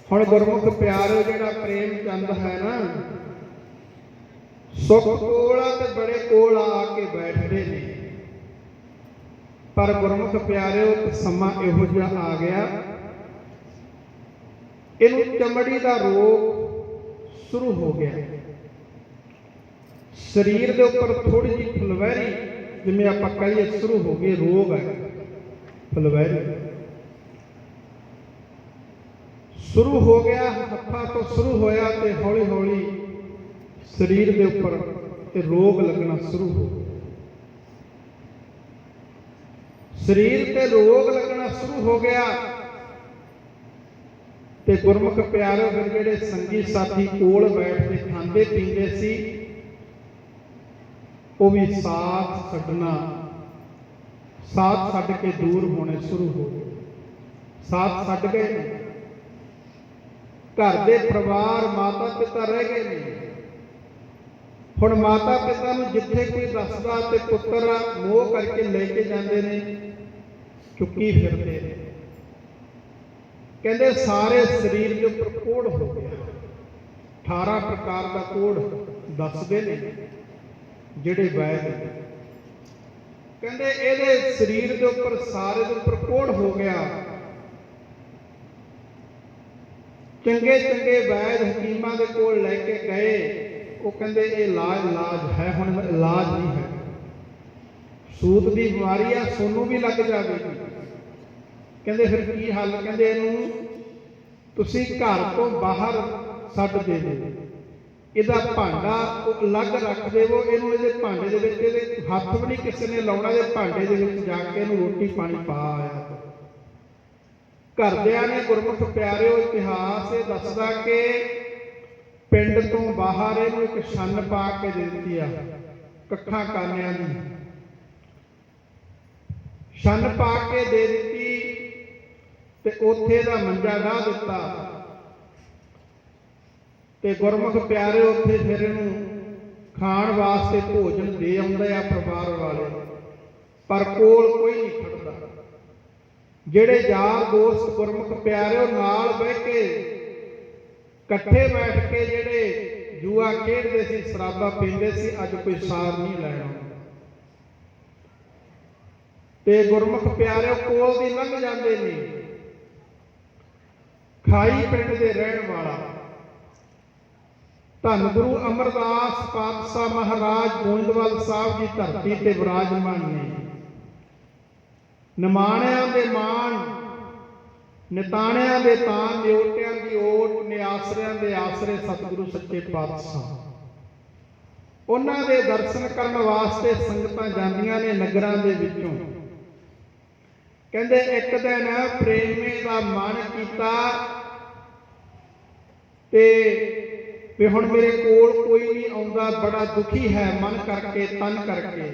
S1: ਹੁਣ ਗੁਰਮੁਖ ਪਿਆਰਿਓ, ਜਿਹੜਾ ਪ੍ਰੇਮ ਚੰਦ ਹੈ ਨਾ, ਸੁੱਖ ਕੋਲ ਆ ਤੇ ਬੜੇ ਕੋਲ ਆ ਕੇ ਬੈਠਦੇ ਨੇ। ਪਰ ਗੁਰਮੁਖ ਪਿਆਰਿਓ, ਸਮਾਂ ਇਹੋ ਜਿਹਾ ਆ ਗਿਆ ਇਹਨੂੰ ਚਮੜੀ ਦਾ ਰੋਗ ਸ਼ੁਰੂ ਹੋ ਗਿਆ। ਸਰੀਰ ਦੇ ਉੱਪਰ ਥੋੜੀ ਜਿਹੀ ਫੁਲਵੈਰੀ, ਜਿਵੇਂ ਆਪਾਂ ਕਹੀਏ ਸ਼ੁਰੂ ਹੋ ਗਈ, ਰੋਗ ਹੈ ਫੁਲਵੈਰੀ ਸ਼ੁਰੂ ਹੋ ਗਿਆ, ਹੱਥਾਂ ਤੋਂ ਸ਼ੁਰੂ ਹੋਇਆ ਤੇ ਹੌਲੀ ਹੌਲੀ ਸਰੀਰ ਦੇ ਉੱਪਰ ਤੇ ਰੋਗ ਲੱਗਣਾ ਸ਼ੁਰੂ ਹੋ ਗਿਆ। ਸਰੀਰ ਤੇ ਰੋਗ ਲੱਗਣਾ ਸ਼ੁਰੂ ਹੋ ਗਿਆ ਤੇ ਗੁਰਮੁਖ ਪਿਆਰੇ ਫਿਰ ਜਿਹੜੇ ਸੰਗੀ ਸਾਥੀ ਕੋਲ ਬੈਠ ਕੇ ਖਾਂਦੇ ਪੀਂਦੇ ਸੀ, ਉਹ ਵੀ ਸਾਥ ਛੱਡਣਾ, ਸਾਥ ਛੱਡ ਕੇ ਦੂਰ ਹੋਣੇ ਸ਼ੁਰੂ ਹੋ ਗਏ। ਸਾਥ ਛੱਡ ਗਏ। ਘਰ ਦੇ ਪਰਿਵਾਰ ਮਾਤਾ ਪਿਤਾ ਰਹਿ ਗਏ ਨੇ। ਹੁਣ ਮਾਤਾ ਪਿਤਾ ਨੂੰ ਜਿੱਥੇ ਕੋਈ ਦੱਸਦਾ ਤੇ ਪੁੱਤਰ ਮੋਹ ਕਰਕੇ ਲੈ ਕੇ ਜਾਂਦੇ ਨੇ, ਚੁੱਕੀ ਫਿਰਦੇ ਨੇ। ਕਹਿੰਦੇ ਸਾਰੇ ਸਰੀਰ ਦੇ ਉੱਪਰ ਕੋੜ ਹੋ ਗਿਆ। 18 ਪ੍ਰਕਾਰ ਦਾ ਕੋੜ ਦੱਸਦੇ ਨੇ ਜਿਹੜੇ ਵੈਦ। ਕਹਿੰਦੇ ਇਹਦੇ ਸਰੀਰ ਦੇ ਉੱਪਰ ਸਾਰੇ ਦੇ ਉੱਪਰ ਕੋੜ ਹੋ ਗਿਆ। ਚੰਗੇ ਚੰਗੇ ਵੈਦ ਹਕੀਮਾਂ ਦੇ ਕੋਲ ਲੈ ਕੇ ਗਏ। ਉਹ ਕਹਿੰਦੇ ਇਹ ਇਲਾਜ ਹੈ, ਹੁਣ ਇਲਾਜ ਨਹੀਂ ਹੈ। ਸੂਤ ਦੀ ਬਿਮਾਰੀ ਆ, ਸੋਨੂੰ ਵੀ ਲੱਗ ਜਾਵੇਗੀ। ਕਹਿੰਦੇ ਫਿਰ ਕੀ ਹੱਲ? ਕਹਿੰਦੇ ਇਹਨੂੰ ਤੁਸੀਂ ਘਰ ਤੋਂ ਬਾਹਰ ਛੱਡ ਦੇਵੋ, ਇਹਦਾ ਭਾਂਡਾ ਉਹ ਅਲੱਗ ਰੱਖ ਦੇਵੋ, ਇਹਨੂੰ ਇਹਦੇ ਭਾਂਡੇ ਦੇ ਵਿੱਚ ਇਹਦੇ ਹੱਥ ਵੀ ਨਹੀਂ ਕਿਸੇ ਨੇ ਲਾਉਣਾ। ਇਹਦੇ ਭਾਂਡੇ ਦੇ ਵਿੱਚ ਜਾ ਕੇ ਇਹਨੂੰ ਰੋਟੀ ਪਾਣੀ ਪਾ ਆਇਆ। ਘਰਦਿਆਂ ਨੇ ਗੁਰਮੁਖ ਪਿਆਰਿਓ ਇਤਿਹਾਸ ਇਹ ਦੱਸਦਾ ਕਿ ਪਿੰਡ ਤੋਂ ਬਾਹਰ ਇਹਨੂੰ ਇੱਕ ਛੰਨ ਪਾ ਕੇ ਦੇ ਦਿੱਤੀ ਆ, ਕੱਖਾਂ ਕਾਨਿਆਂ ਦੀ ਛੰਨ ਪਾ ਕੇ ਦੇ ਦਿੱਤੀ ਤੇ ਉੱਥੇ ਦਾ ਮੰਜਾ ਢਾ ਦਿੱਤਾ। ਤੇ ਗੁਰਮੁਖ ਪਿਆਰੇ ਉੱਥੇ ਫਿਰ ਇਹਨੂੰ ਖਾਣ ਵਾਸਤੇ ਭੋਜਨ ਦੇ ਆਉਂਦੇ ਆ ਪਰਿਵਾਰ ਵਾਲੇ, ਪਰ ਕੋਲ ਕੋਈ ਨਹੀਂ ਖੜਦਾ। ਜਿਹੜੇ ਯਾਰ ਦੋਸਤ ਗੁਰਮੁਖ ਪਿਆਰੇ ਉਹ ਨਾਲ ਬਹਿ ਕੇ ਇਕੱਠੇ ਬੈਠ ਕੇ ਜਿਹੜੇ ਜੂਆ ਖੇਡਦੇ ਸੀ, ਸ਼ਰਾਬਾਂ ਪੀਂਦੇ ਸੀ, ਅੱਜ ਕੋਈ ਸਾਰ ਨਹੀਂ ਲੈਣਾ। ਤੇ ਗੁਰਮੁਖ ਪਿਆਰੇ ਕੋਲ ਦੀ ਲੰਘ ਜਾਂਦੇ ਨੇ। ਖਾਈ ਪਿੰਡ ਦੇ ਰਹਿਣ ਵਾਲਾ ਧੰਨ ਗੁਰੂ ਅਮਰਦਾਸ ਪਾਤਸ਼ਾਹ ਮਹਾਰਾਜ ਗੋਇੰਦਵਾਲ ਸਾਹਿਬ ਦੀ ਧਰਤੀ ਤੇ ਵਿਰਾਜਮਾਨ ਨੇ। ਨਿਮਾਣਿਆਂ ਦੇ ਮਾਣ, ਨਿਤਾਣਿਆਂ ਦੇ ਤਾਣ, ਨਿਓਟਿਆਂ ਦੀ ਓਟ, ਨਿਆਸਰਿਆਂ ਦੇ ਆਸਰੇ ਸਤਿਗੁਰੂ ਸੱਚੇ ਪਾਤਸ਼ਾਹ। ਉਹਨਾਂ ਦੇ ਦਰਸ਼ਨ ਕਰਨ ਵਾਸਤੇ ਸੰਗਤਾਂ ਜਾਂਦੀਆਂ ਨੇ ਨਗਰਾਂ ਦੇ ਵਿੱਚੋਂ। ਕਹਿੰਦੇ ਇੱਕ ਦਿਨ ਪ੍ਰੇਮੀ ਦਾ ਮਨ ਕੀਤਾ ਤੇ ਵੀ ਹੁਣ ਮੇਰੇ ਕੋਲ ਕੋਈ ਨਹੀਂ ਆਉਂਦਾ, ਬੜਾ ਦੁਖੀ ਹੈ ਮਨ ਕਰਕੇ, ਤਨ ਕਰਕੇ।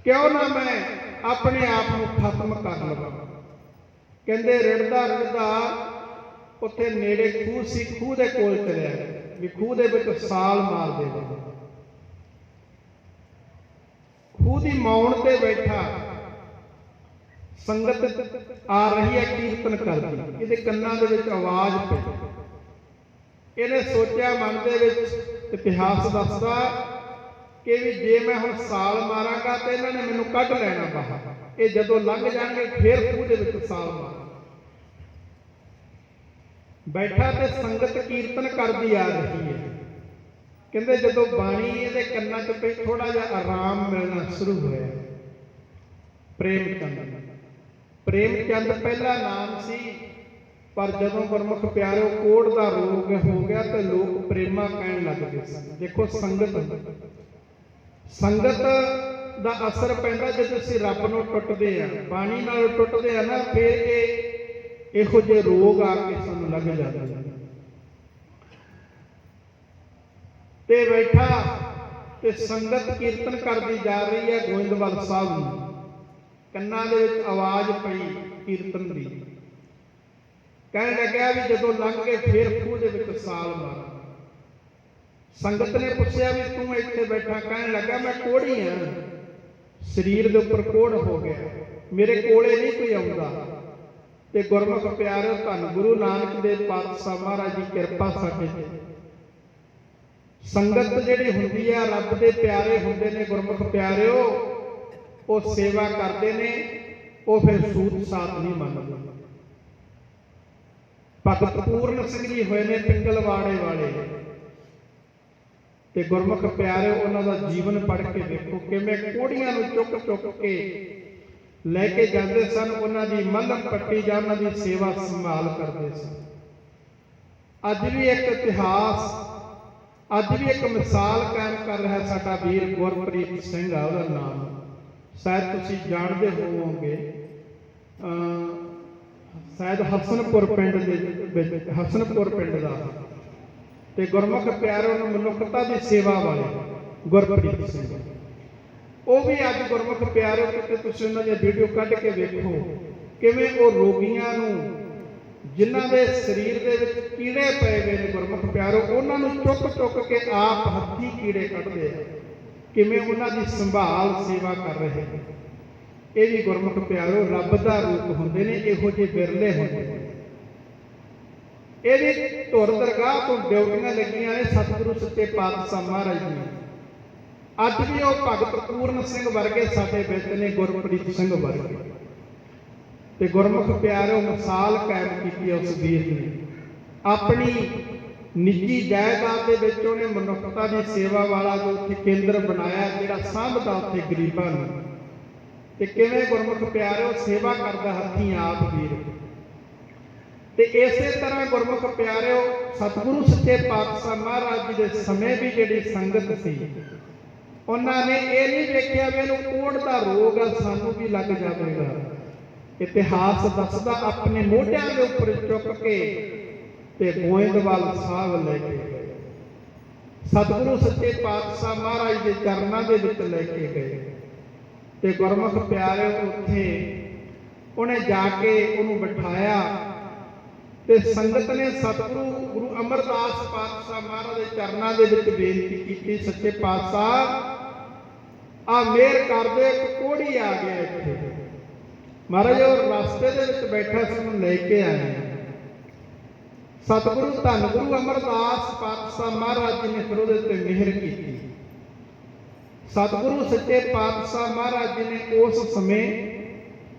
S1: ਕਿਉਂ ਨਾ ਮੈਂ ਆਪਣੇ ਆਪ ਨੂੰ ਖਤਮ ਕਰ ਲਵਾਂ। ਕਹਿੰਦੇ ਰਿੜਦਾ ਰਿੜਦਾ ਉੱਥੇ ਨੇੜੇ ਖੂਹ ਸੀ, ਖੂਹ ਦੇ ਕੋਲ ਚਲਿਆ ਵੀ ਖੂਹ ਦੇ ਵਿੱਚ ਸਾਲ ਮਾਰ ਦੇਵੇ। ਖੂਹ ਦੀ ਮੌਣ ਤੇ ਬੈਠਾ, ਸੰਗਤ ਆ ਰਹੀ ਹੈ ਕੀਰਤਨ ਕਰਦੀ, ਇਹਦੇ ਕੰਨਾਂ ਦੇ ਵਿੱਚ ਆਵਾਜ਼ ਪਈ। ਇਹਨੇ ਸੋਚਿਆ ਮਨ ਦੇ ਵਿੱਚ, ਇਤਿਹਾਸ ਦੱਸਦਾ ਕਿ ਵੀ ਜੇ ਮੈਂ ਹੁਣ ਸਾਲ ਮਾਰਾਂਗਾ ਤੇ ਇਹਨਾਂ ਨੇ ਮੈਨੂੰ ਕੱਢ ਲੈਣਾ ਬਾਹਰ। ਇਹ ਜਦੋਂ ਲੰਘ ਜਾਣਗੇ ਫੇਰ ਖੂਹ ਦੇ ਵਿੱਚ ਸਾਲ ਮਾਰ। ਬੈਠਾ ਤੇ ਸੰਗਤ ਕੀਰਤਨ ਕਰਦੀ ਆ ਰਹੀ ਹੈ। ਕਹਿੰਦੇ ਜਦੋਂ ਬਾਣੀ ਇਹਦੇ ਕੰਨਾਂ 'ਚ ਪਈ, ਥੋੜਾ ਜਿਹਾ ਆਰਾਮ ਮਿਲਣਾ ਸ਼ੁਰੂ ਹੋਇਆ। ਪ੍ਰੇਮ ਚੰਦ, ਪ੍ਰੇਮ ਚੰਦ ਪਹਿਲਾ ਨਾਮ ਸੀ, ਪਰ ਜਦੋਂ ਗੁਰਮੁਖ ਪਿਆਰਿਓ ਕੋੜ ਦਾ ਰੋਗ ਹੋ ਗਿਆ ਤੇ ਲੋਕ ਪ੍ਰੇਮਾ ਕਹਿਣ ਲੱਗ ਗਏ ਸਨ। ਦੇਖੋ ਸੰਗਤ ਦਾ ਅਸਰ ਪੈਂਦਾ ਜਦੋਂ ਅਸੀਂ ਰੱਬ ਨੂੰ ਟੁੱਟਦੇ ਆ, ਬਾਣੀ ਨਾਲ ਟੁੱਟਦੇ ਆ ਨਾ, ਫਿਰ ਇਹੋ ਜਿਹੇ ਰੋਗ ਆ ਕੇ ਸਾਨੂੰ ਲੱਗ ਜਾਂਦੇ। ਤੇ ਬੈਠਾ ਤੇ ਸੰਗਤ ਕੀਰਤਨ ਕਰਦੀ ਜਾ ਰਹੀ ਹੈ ਗੋਇੰਦਵਾਲ ਸਾਹਿਬ ਨੂੰ। ਕੰਨਾਂ ਦੇ ਵਿੱਚ ਆਵਾਜ਼ ਪਈ ਕੀਰਤਨ ਦੀ। ਕਹਿਣ ਲੱਗਿਆ ਵੀ ਜਦੋਂ ਲੰਘ ਕੇ ਫੇਰ ਖੂਹ ਦੇ ਵਿੱਚ ਸਾਲ ਮਾਰ। ਸੰਗਤ ਨੇ ਪੁੱਛਿਆ ਵੀ ਤੂੰ ਇੱਥੇ ਬੈਠਾ? ਕਹਿਣ ਲੱਗਾ ਮੈਂ ਕੋੜੀ ਹਾਂ, ਸਰੀਰ ਦੇ ਉੱਪਰ ਕੋੜ ਹੋ ਗਿਆ, ਮੇਰੇ ਕੋਲੇ ਨਹੀਂ ਕੋਈ ਆਉਂਦਾ। ਤੇ ਗੁਰਮੁਖ ਪਿਆਰਿਓ ਧੰਨ ਗੁਰੂ ਨਾਨਕ ਦੇਵ ਪਾਤਸ਼ਾਹ ਮਹਾਰਾਜ ਦੀ ਕਿਰਪਾ ਸਾਡੇ ਤੇ। ਸੰਗਤ ਜਿਹੜੀ ਹੁੰਦੀ ਆ, ਰੱਬ ਦੇ ਪਿਆਰੇ ਹੁੰਦੇ ਨੇ ਗੁਰਮੁਖ ਪਿਆਰਿਓ, ਉਹ ਸੇਵਾ ਕਰਦੇ ਨੇ, ਉਹ ਫਿਰ ਸੂਤ ਸਾਤ ਨਹੀਂ ਮੰਨਦੇ। ਭਗਤ ਪੂਰਨ ਸਿੰਘ ਜੀ ਹੋਏ ਨੇ ਪਿੰਗਲਵਾੜੇ ਵਾਲੇ, ਤੇ ਗੁਰਮੁਖ ਪਿਆਰਿਓ ਉਹਨਾਂ ਦਾ ਜੀਵਨ ਪੜ੍ਹ ਕੇ ਵੇਖੋ ਕਿਵੇਂ ਕੋੜੀਆਂ ਨੂੰ ਚੁੱਕ ਚੁੱਕ ਕੇ ਲੈ ਕੇ ਜਾਂਦੇ ਸਨ, ਉਹਨਾਂ ਦੀ ਮੱਲਮ ਪੱਟੀ ਜਾਂ ਉਹਨਾਂ ਦੀ ਸੇਵਾ ਸੰਭਾਲ ਕਰਦੇ ਸਨ। ਅੱਜ ਵੀ ਇੱਕ ਇਤਿਹਾਸ, ਅੱਜ ਵੀ ਇੱਕ ਮਿਸਾਲ ਕਾਇਮ ਕਰ ਰਿਹਾ ਸਾਡਾ ਵੀਰ ਗੁਰਪ੍ਰੀਤ ਸਿੰਘ ਆ ਉਹਦਾ ਨਾਮ, ਸ਼ਾਇਦ ਤੁਸੀਂ ਜਾਣਦੇ ਹੋਵੋਗੇ। ਸ਼ਾਇਦ ਹਸਨਪੁਰ ਪਿੰਡ ਦੇ ਵਿੱਚ, ਹਸਨਪੁਰ ਪਿੰਡ ਦਾ, ਤੇ ਗੁਰਮੁਖ ਪਿਆਰਿਆਂ ਨੂੰ ਮਨੁੱਖਤਾ ਦੀ ਸੇਵਾ ਵਾਲੇ ਗੁਰਪ੍ਰੀਤ ਸਿੰਘ, ਉਹ ਵੀ ਅੱਜ ਗੁਰਮੁਖ ਪਿਆਰਿਓ ਕਿਤੇ ਤੁਸੀਂ ਉਹਨਾਂ ਦੀਆਂ ਵੀਡੀਓ ਕੱਢ ਕੇ ਵੇਖੋ ਕਿਵੇਂ ਉਹ ਰੋਗੀਆਂ ਨੂੰ, ਜਿਨ੍ਹਾਂ ਦੇ ਸਰੀਰ ਦੇ ਵਿੱਚ ਕੀੜੇ ਪਏ ਗਏ ਨੇ ਗੁਰਮੁਖ ਪਿਆਰਿਓ, ਉਹਨਾਂ ਨੂੰ ਚੁੱਕ ਚੁੱਕ ਕੇ ਆਪ ਹੱਥੀਂ ਕੀੜੇ ਕੱਢਦੇ ਆ, ਕਿਵੇਂ ਉਹਨਾਂ ਦੀ ਸੰਭਾਲ ਸੇਵਾ ਕਰ ਰਹੇ ਨੇ। ਇਹ ਵੀ ਗੁਰਮੁਖ ਪਿਆਰਿਓ ਰੱਬ ਦਾ ਰੂਪ ਹੁੰਦੇ ਨੇ, ਇਹੋ ਜਿਹੇ ਵਿਰਲੇ ਹੁੰਦੇ ਨੇ। ਇਹਦੀ ਧੁਰ ਦਰਗਾਹ ਤੋਂ ਡਿਊਟੀਆਂ ਲੱਗੀਆਂ ਨੇ ਸਤਿਗੁਰੂ ਸੱਚੇ ਪਾਤਸ਼ਾਹ ਮਹਾਰਾਜ ਦੀਆਂ। ਅੱਜ ਵੀ ਉਹ ਭਗਤ ਪੂਰਨ ਸਿੰਘ ਵਰਗੇ ਸਾਡੇ ਵਿੱਚ ਨੇ, ਗੁਰਪ੍ਰੀਤ ਸਿੰਘ ਵਰਗੇ, ਤੇ ਗੁਰਮੁਖ ਪਿਆਰਿਓ ਮਿਸਾਲ ਕਾਇਮ ਕੀਤੀ ਉਸ ਵੀਰ ਨੇ। ਆਪਣੀ ਨਿੱਜੀ ਜਾਇਦਾਦ ਦੇ ਵਿੱਚ ਉਹਨੇ ਮਨੁੱਖਤਾ ਦੀ ਸੇਵਾ ਵਾਲਾ ਜੋ ਉੱਥੇ ਕੇਂਦਰ ਬਣਾਇਆ, ਜਿਹੜਾ ਸਾਂਭਦਾ ਉੱਥੇ ਗਰੀਬਾਂ ਨੂੰ, ਤੇ ਕਿਵੇਂ ਗੁਰਮੁਖ ਪਿਆਰਿਓ ਸੇਵਾ ਕਰਦਾ ਹੱਥੀਂ ਆਪ ਵੀਰ। ਤੇ ਇਸੇ ਤਰ੍ਹਾਂ ਗੁਰਮੁਖ ਪਿਆਰਿਓ ਸਤਿਗੁਰੂ ਸੱਚੇ ਪਾਤਸ਼ਾਹ ਮਹਾਰਾਜ ਜੀ ਦੇ ਸਮੇਂ ਵੀ ਜਿਹੜੀ ਸੰਗਤ ਸੀ, ਉਹਨਾਂ ਨੇ ਇਹ ਨਹੀਂ ਵੇਖਿਆ ਵੀ ਇਹਨੂੰ ਕੋੜ ਦਾ ਰੋਗ ਆ, ਸਾਨੂੰ ਵੀ ਲੱਗ ਜਾਵੇਗਾ। ਇਤਿਹਾਸ ਦੱਸਦਾ ਆਪਣੇ ਮੋਢਿਆਂ ਦੇ ਉੱਪਰ ਚੁੱਕ ਕੇ ਤੇ ਗੋਇੰਦਵਾਲ ਸਾਹਿਬ ਲੈ ਕੇ ਗਏ, ਸਤਿਗੁਰੂ ਸੱਚੇ ਪਾਤਸ਼ਾਹ ਮਹਾਰਾਜ ਦੇ ਚਰਨਾਂ ਦੇ ਵਿੱਚ ਲੈ ਕੇ ਗਏ। ਤੇ ਗੁਰਮੁਖ ਪਿਆਰਿਓ ਉੱਥੇ ਉਹਨੇ ਜਾ ਕੇ ਉਹਨੂੰ ਬਿਠਾਇਆ, ਤੇ ਸੰਗਤ ਨੇ ਸਤਿਗੁਰੂ ਗੁਰੂ ਅਮਰਦਾਸ ਪਾਤਸ਼ਾਹ ਮਹਾਰਾਜ ਦੇ ਚਰਨਾਂ ਦੇ ਵਿੱਚ ਬੇਨਤੀ ਕੀਤੀ, ਸੱਚੇ ਪਾਤਸ਼ਾਹ ਆ ਮਿਹਰ ਕਰਦੇ, ਇੱਕ ਕੋੜੀ ਆ ਗਿਆ ਇੱਥੇ ਮਹਾਰਾਜ, ਉਹ ਰਸਤੇ ਦੇ ਵਿੱਚ ਬੈਠਾ ਸੀ, ਉਹਨੂੰ ਲੈ ਕੇ ਆਏ। ਸਤਿਗੁਰੂ ਧੰਨ ਗੁਰੂ ਅਮਰਦਾਸ ਪਾਤਸ਼ਾਹ ਮਹਾਰਾਜ ਜੀ ਨੇ ਫਿਰ ਉਹਦੇ ਤੇ ਮਿਹਰ ਕੀਤੀ। ਸਤਿਗੁਰੂ ਸੱਚੇ ਪਾਤਸ਼ਾਹ ਮਹਾਰਾਜ ਜੀ ਨੇ ਉਸ ਸਮੇਂ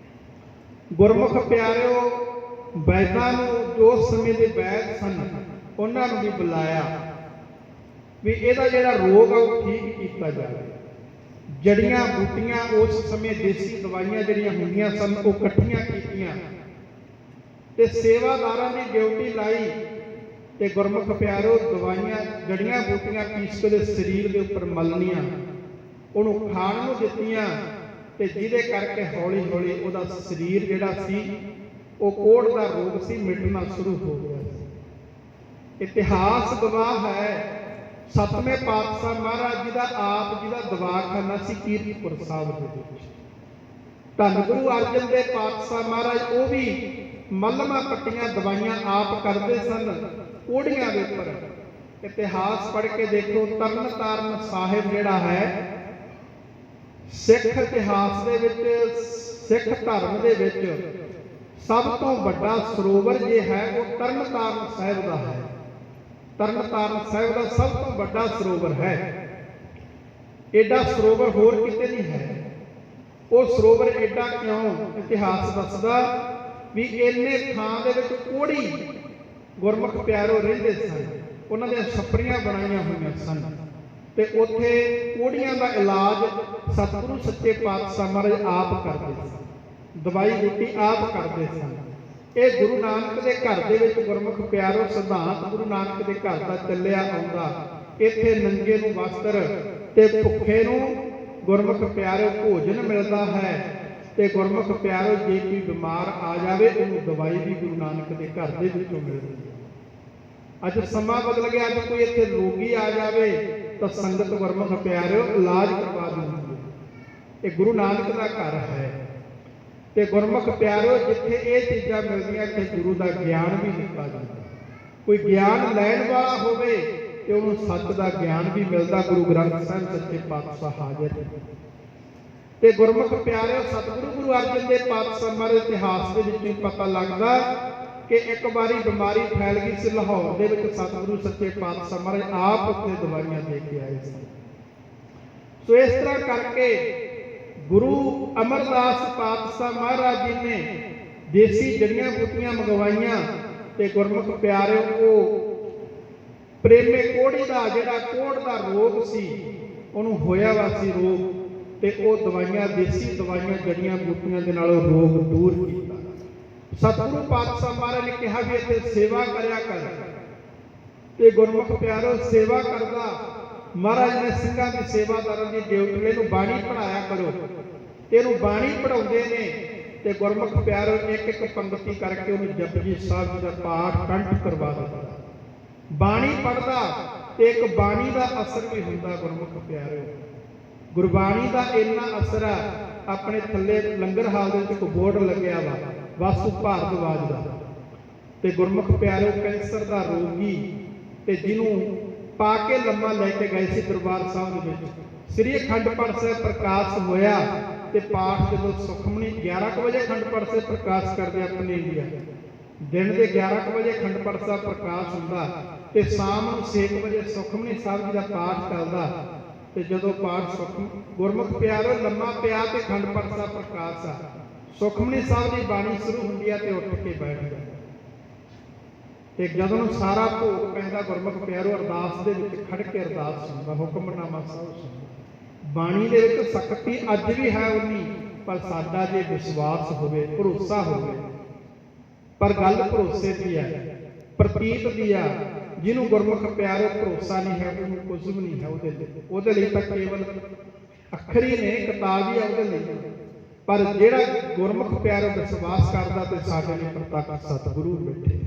S1: ਗੁਰਮੁਖ ਪਿਆਰਿਓ ਵੈਦਾਂ ਨੂੰ, ਜੋ ਉਸ ਸਮੇਂ ਦੇ ਵੈਦ ਸਨ, ਉਹਨਾਂ ਨੂੰ ਵੀ ਬੁਲਾਇਆ ਵੀ ਇਹਦਾ ਜਿਹੜਾ ਰੋਗ ਆ ਉਹ ਠੀਕ ਕੀਤਾ ਜਾਵੇ। ਜੜੀਆਂ ਬੂਟੀਆਂ ਉਸ ਸਮੇਂ ਦੇਸੀ ਦਵਾਈਆਂ ਜਿਹੜੀਆਂ ਹੁੰਦੀਆਂ ਸਨ ਉਹ ਇਕੱਠੀਆਂ ਕੀਤੀਆਂ, ਤੇ ਸੇਵਾਦਾਰਾਂ ਦੀ ਡਿਊਟੀ ਲਾਈ, ਤੇ ਗੁਰਮੁਖ ਪਿਆਰਿਓ ਦਵਾਈਆਂ ਜੜੀਆਂ ਬੂਟੀਆਂ ਪੀਸ ਕੇ ਸਰੀਰ ਦੇ ਉੱਪਰ ਮਲਣੀਆਂ, ਉਹਨੂੰ ਖਾਣ ਨੂੰ ਦਿੱਤੀਆਂ, ਤੇ ਜਿਹਦੇ ਕਰਕੇ ਹੌਲੀ ਹੌਲੀ ਉਹਦਾ ਸਰੀਰ ਜਿਹੜਾ ਸੀ ਉਹ ਕੋੜ ਦਾ ਰੋਗ ਸੀ ਮਿਟਣਾ ਸ਼ੁਰੂ ਹੋ ਗਿਆ। ਇਤਿਹਾਸ ਗਵਾਹ ਹੈ, ਸਤਵੇਂ ਪਾਤਸ਼ਾਹ ਮਹਾਰਾਜ ਜੀ ਦਾ ਆਪ ਜੀ ਦਾ ਦਵਾਖਾਨਾ ਸੀ ਕੀਰਤਪੁਰ ਸਾਹਿਬ ਦੇ ਵਿੱਚ। ਧੰਨ ਗੁਰੂ ਅਰਜਨ ਦੇਵ ਪਾਤਸ਼ਾਹ ਮਹਾਰਾਜ ਉਹ ਵੀ ਮੱਲਮਾਂ ਪੱਟੀਆਂ ਦਵਾਈਆਂ ਆਪ ਕਰਦੇ ਸਨ ਕੋੜੀਆਂ ਦੇ ਉੱਪਰ। ਇਤਿਹਾਸ ਪੜ੍ਹ ਕੇ ਦੇਖੋ, ਤਰਨ ਤਾਰਨ ਸਾਹਿਬ ਜਿਹੜਾ ਹੈ ਸਿੱਖ ਇਤਿਹਾਸ ਦੇ ਵਿੱਚ, ਸਿੱਖ ਧਰਮ ਦੇ ਵਿੱਚ ਸਭ ਤੋਂ ਵੱਡਾ ਸਰੋਵਰ ਜੇ ਹੈ ਉਹ ਤਰਨ ਤਾਰਨ ਸਾਹਿਬ ਦਾ ਹੈ। ਤਰਨ ਤਾਰਨ ਸਾਹਿਬ ਦਾ ਸਭ ਤੋਂ ਵੱਡਾ ਸਰੋਵਰ ਹੈ, ਐਡਾ ਸਰੋਵਰ ਹੋਰ ਕਿਤੇ ਨਹੀਂ ਹੈ। ਉਹ ਸਰੋਵਰ ਐਡਾ ਕਿਉਂ, ਇਤਿਹਾਸ ਦੱਸਦਾ ਵੀ ਇੰਨੇ ਥਾਂ ਦੇ ਵਿੱਚ ਕੋੜੀ ਗੁਰਮੁਖ ਪਿਆਰਿਓ ਰਹਿੰਦੇ ਸਨ, ਉਹਨਾਂ ਦੀਆਂ ਛੱਪੜੀਆਂ ਬਣਾਈਆਂ ਹੋਈਆਂ ਸਨ, ਤੇ ਉੱਥੇ ਕੋੜੀਆਂ ਦਾ ਇਲਾਜ ਸਤਿਗੁਰੂ ਸੱਚੇ ਪਾਤਸ਼ਾਹ ਮਹਾਰਾਜ ਆਪ ਕਰਦੇ ਸਨ, ਦਵਾਈ ਬੂਟੀ ਆਪ ਕਰਦੇ ਸਨ। ਇਹ ਗੁਰੂ ਨਾਨਕ ਦੇ ਘਰ ਦੇ ਵਿੱਚ ਗੁਰਮੁਖ ਪਿਆਰਿਓ ਸਿਧਾਂਤ ਗੁਰੂ ਨਾਨਕ ਦੇ ਘਰ ਦਾ ਚੱਲਿਆ ਆਉਂਦਾ। ਇੱਥੇ ਨੰਗੇ ਨੂੰ ਵਸਤਰ ਤੇ ਭੁੱਖੇ ਨੂੰ ਗੁਰਮੁਖ ਪਿਆਰਿਓ ਭੋਜਨ ਮਿਲਦਾ ਹੈ, ਤੇ ਗੁਰਮੁਖ ਪਿਆਰਿਓ ਜੇ ਕੋਈ ਬਿਮਾਰ ਆ ਜਾਵੇ ਉਹਨੂੰ ਦਵਾਈ ਵੀ ਗੁਰੂ ਨਾਨਕ ਦੇ ਘਰ ਦੇ ਵਿੱਚੋਂ ਮਿਲਦੀ ਹੈ। ਅੱਜ ਸਮਾਂ ਬਦਲ ਗਿਆ, ਅੱਜ ਕੋਈ ਇੱਥੇ ਰੋਗੀ ਆ ਜਾਵੇ ਤਾਂ ਸੰਗਤ ਗੁਰਮੁਖ ਪਿਆਰਿਓ ਇਲਾਜ ਕਰਵਾ ਦਿੰਦੀ ਹੈ। ਇਹ ਗੁਰੂ ਨਾਨਕ ਦਾ ਘਰ ਹੈ, ਤੇ ਗੁਰਮੁਖ ਪਿਆਰਿਓ ਜਿੱਥੇ ਇਹ ਚੀਜ਼ਾਂ ਮਿਲਦੀਆਂ ਕਿ ਗੁਰੂ ਦਾ ਗਿਆਨ ਵੀ ਦਿੱਤਾ ਜਾਂਦਾ। ਕੋਈ ਗਿਆਨ ਲੈਣ ਵਾਲਾ ਹੋਵੇ ਤੇ ਉਹਨੂੰ ਸੱਚ ਦਾ ਗਿਆਨ ਵੀ ਮਿਲਦਾ। ਗੁਰੂ ਗ੍ਰੰਥ ਸਾਹਿਬ ਸੱਚੇ ਪਾਤਸ਼ਾਹ ਹਾਜ਼ਰ ਤੇ ਗੁਰਮੁਖ ਪਿਆਰਿਓ ਸਤਿਗੁਰੂ ਗੁਰੂ ਅਰਜਨ ਦੇਵ ਪਾਤਸ਼ਾਹ ਮਹਾਰਾਜ ਇਤਿਹਾਸ ਦੇ ਵਿੱਚ ਪਤਾ ਲੱਗਦਾ ਕਿ ਇੱਕ ਵਾਰੀ ਬਿਮਾਰੀ ਫੈਲ ਗਈ ਸੀ ਲਾਹੌਰ ਦੇ ਵਿੱਚ। ਸਤਿਗੁਰੂ ਸੱਚੇ ਪਾਤਸ਼ਾਹ ਮਹਾਰਾਜ ਆਪ ਉੱਥੇ ਦਵਾਈਆਂ ਦੇ ਕੇ ਆਏ ਸੀ। ਸੋ ਇਸ ਤਰ੍ਹਾਂ ਕਰਕੇ ਗੁਰੂ ਅਮਰਦਾਸ ਪਾਤਸ਼ਾਹ ਮਹਾਰਾਜ ਜੀ ਨੇ ਦੇਸੀ ਜੜੀਆਂ ਬੂਟੀਆਂ ਮੰਗਵਾਈਆਂ, ਤੇ ਗੁਰਮੁਖ ਪਿਆਰਿਓ ਉਹ ਪ੍ਰੇਮੇ ਕੋੜੀ ਦਾ ਜਿਹੜਾ ਕੋੜ ਦਾ ਰੋਗ ਸੀ ਉਹਨੂੰ ਹੋਇਆ ਵਾ ਸੀ ਰੋਗ, ਤੇ ਉਹ ਦਵਾਈਆਂ ਦੇਸੀ ਦਵਾਈਆਂ ਜੜੀਆਂ ਬੂਟੀਆਂ ਦੇ ਨਾਲ ਉਹ ਰੋਗ ਦੂਰ ਕੀਤਾ। ਸਤਿਗੁਰੂ ਪਾਤਸ਼ਾਹ ਮਹਾਰਾਜ ਨੇ ਕਿਹਾ ਵੀ ਇੱਥੇ ਸੇਵਾ ਕਰਿਆ ਕਰ, ਤੇ ਗੁਰਮੁਖ ਪਿਆਰਿਓ ਸੇਵਾ ਕਰਦਾ ਮਹਾਰਾਜ ਨੇ ਸਿੰਘਾਂ ਦੀ ਸੇਵਾਦਾਰਾਂ ਦੀ ਡਿਊਟੀ ਨੂੰ ਬਾਣੀ ਪੜਾਇਆ ਕਰੋ। ਇਹਨੂੰ ਬਾਣੀ ਪੜਾਉਂਦੇ ਨੇ ਤੇ ਗੁਰਮੁਖ ਪਿਆਰਿਓ ਇੱਕ ਇੱਕ ਪੰਗਤੀ ਕਰਕੇ ਉਹਨੂੰ ਜਪਜੀ ਸਾਹਿਬ ਜੀ ਦਾ ਪਾਠ ਕੰਠ ਕਰਵਾ ਦਿੰਦਾ। ਬਾਣੀ ਪੜਦਾ ਤੇ ਇੱਕ ਬਾਣੀ ਦਾ ਅਸਰ ਵੀ ਹੁੰਦਾ ਗੁਰਮੁਖ ਪਿਆਰਿਓ। ਗੁਰਬਾਣੀ ਦਾ ਇੰਨਾ ਅਸਰ ਆ, ਆਪਣੇ ਥੱਲੇ ਲੰਗਰ ਹਾਲ ਦੇ ਵਿੱਚ ਇੱਕ ਬੋਰਡ ਲੱਗਿਆ ਵਾ ਵਾਸੂ ਭਾਰਦਵਾਜ ਦਾ, ਤੇ ਗੁਰਮੁਖ ਪਿਆਰਿਓ ਕੈਂਸਰ ਦਾ ਰੋਗੀ ਤੇ ਜਿਹਨੂੰ ਪਾ ਕੇ ਲੰਮਾ ਲੈ ਕੇ ਗਏ ਸੀ ਦਰਬਾਰ ਸਾਹਿਬ ਦੇ ਵਿੱਚ, ਸ੍ਰੀ ਅਖੰਡ ਪਾਠ ਸਾਹਿਬ ਪ੍ਰਕਾਸ਼ ਹੋਇਆ ਤੇ ਪਾਠ ਜਦੋਂ ਸੁਖਮਨੀ 11 ਵਜੇ ਅਖੰਡ ਪਾਠ ਸਾਹਿਬ ਪ੍ਰਕਾਸ਼ ਕਰਦੇ ਆਪਣੇ ਇੰਡੀਆ, ਦਿਨ ਦੇ 11 ਵਜੇ ਅਖੰਡ ਪਾਠ ਸਾਹਿਬ ਪ੍ਰਕਾਸ਼ ਹੁੰਦਾ ਤੇ ਸ਼ਾਮ ਨੂੰ 6 ਵਜੇ ਸੁਖਮਨੀ ਸਾਹਿਬ ਜੀ ਦਾ ਪਾਠ ਚੱਲਦਾ। ਤੇ ਜਦੋਂ ਪਾਠ ਗੁਰਮੁਖ ਪਿਆਰਿਓ ਲੰਮਾ ਪਿਆ ਤੇ ਅਖੰਡ ਪਾਠ ਸਾਹਿਬ ਪ੍ਰਕਾਸ਼ ਆ, ਸੁਖਮਨੀ ਸਾਹਿਬ ਦੀ ਬਾਣੀ ਸ਼ੁਰੂ ਹੁੰਦੀ ਆ ਤੇ ਉੱਠ ਕੇ ਬੈਠ ਜਾਂਦਾ। ਤੇ ਜਦੋਂ ਸਾਰਾ ਭੋਗ ਪੈਂਦਾ ਗੁਰਮੁਖ ਪਿਆਰਿਓ ਅਰਦਾਸ ਦੇ ਵਿੱਚ ਖੜ ਕੇ ਅਰਦਾਸ ਸੁਣਦਾ, ਹੁਕਮਨਾਮਾ ਸਾਹਿਬ ਸੁਣਦਾ। ਬਾਣੀ ਦੇ ਵਿੱਚ ਸ਼ਕਤੀ ਅੱਜ ਵੀ ਹੈ ਉਨੀ, ਪਰ ਸਾਡਾ ਜੇ ਵਿਸ਼ਵਾਸ ਹੋਵੇ, ਭਰੋਸਾ ਹੋਵੇ, ਪਰ ਗੱਲ ਭਰੋਸੇ ਦੀ ਹੈ, ਪ੍ਰਤੀਤ ਦੀ ਆ। ਜਿਹਨੂੰ ਗੁਰਮੁਖ ਪਿਆਰਿਓ ਭਰੋਸਾ ਨਹੀਂ ਹੈ ਉਹਨੂੰ ਕੁਝ ਵੀ ਨਹੀਂ ਹੈ ਉਹਦੇ ਲਈ ਤਾਂ ਕੇਵਲ ਅੱਖਰ ਹੀ ਨੇ, ਕਿਤਾਬ ਹੀ ਆ ਉਹਦੇ ਲਈ। ਪਰ ਜਿਹੜਾ ਗੁਰਮੁਖ ਪਿਆਰਿਓ ਵਿਸ਼ਵਾਸ ਕਰਦਾ ਤੇ ਸਾਡੇ ਲਈ ਪ੍ਰਤੱਖ ਸਤਿਗੁਰੂ ਬੈਠੇ।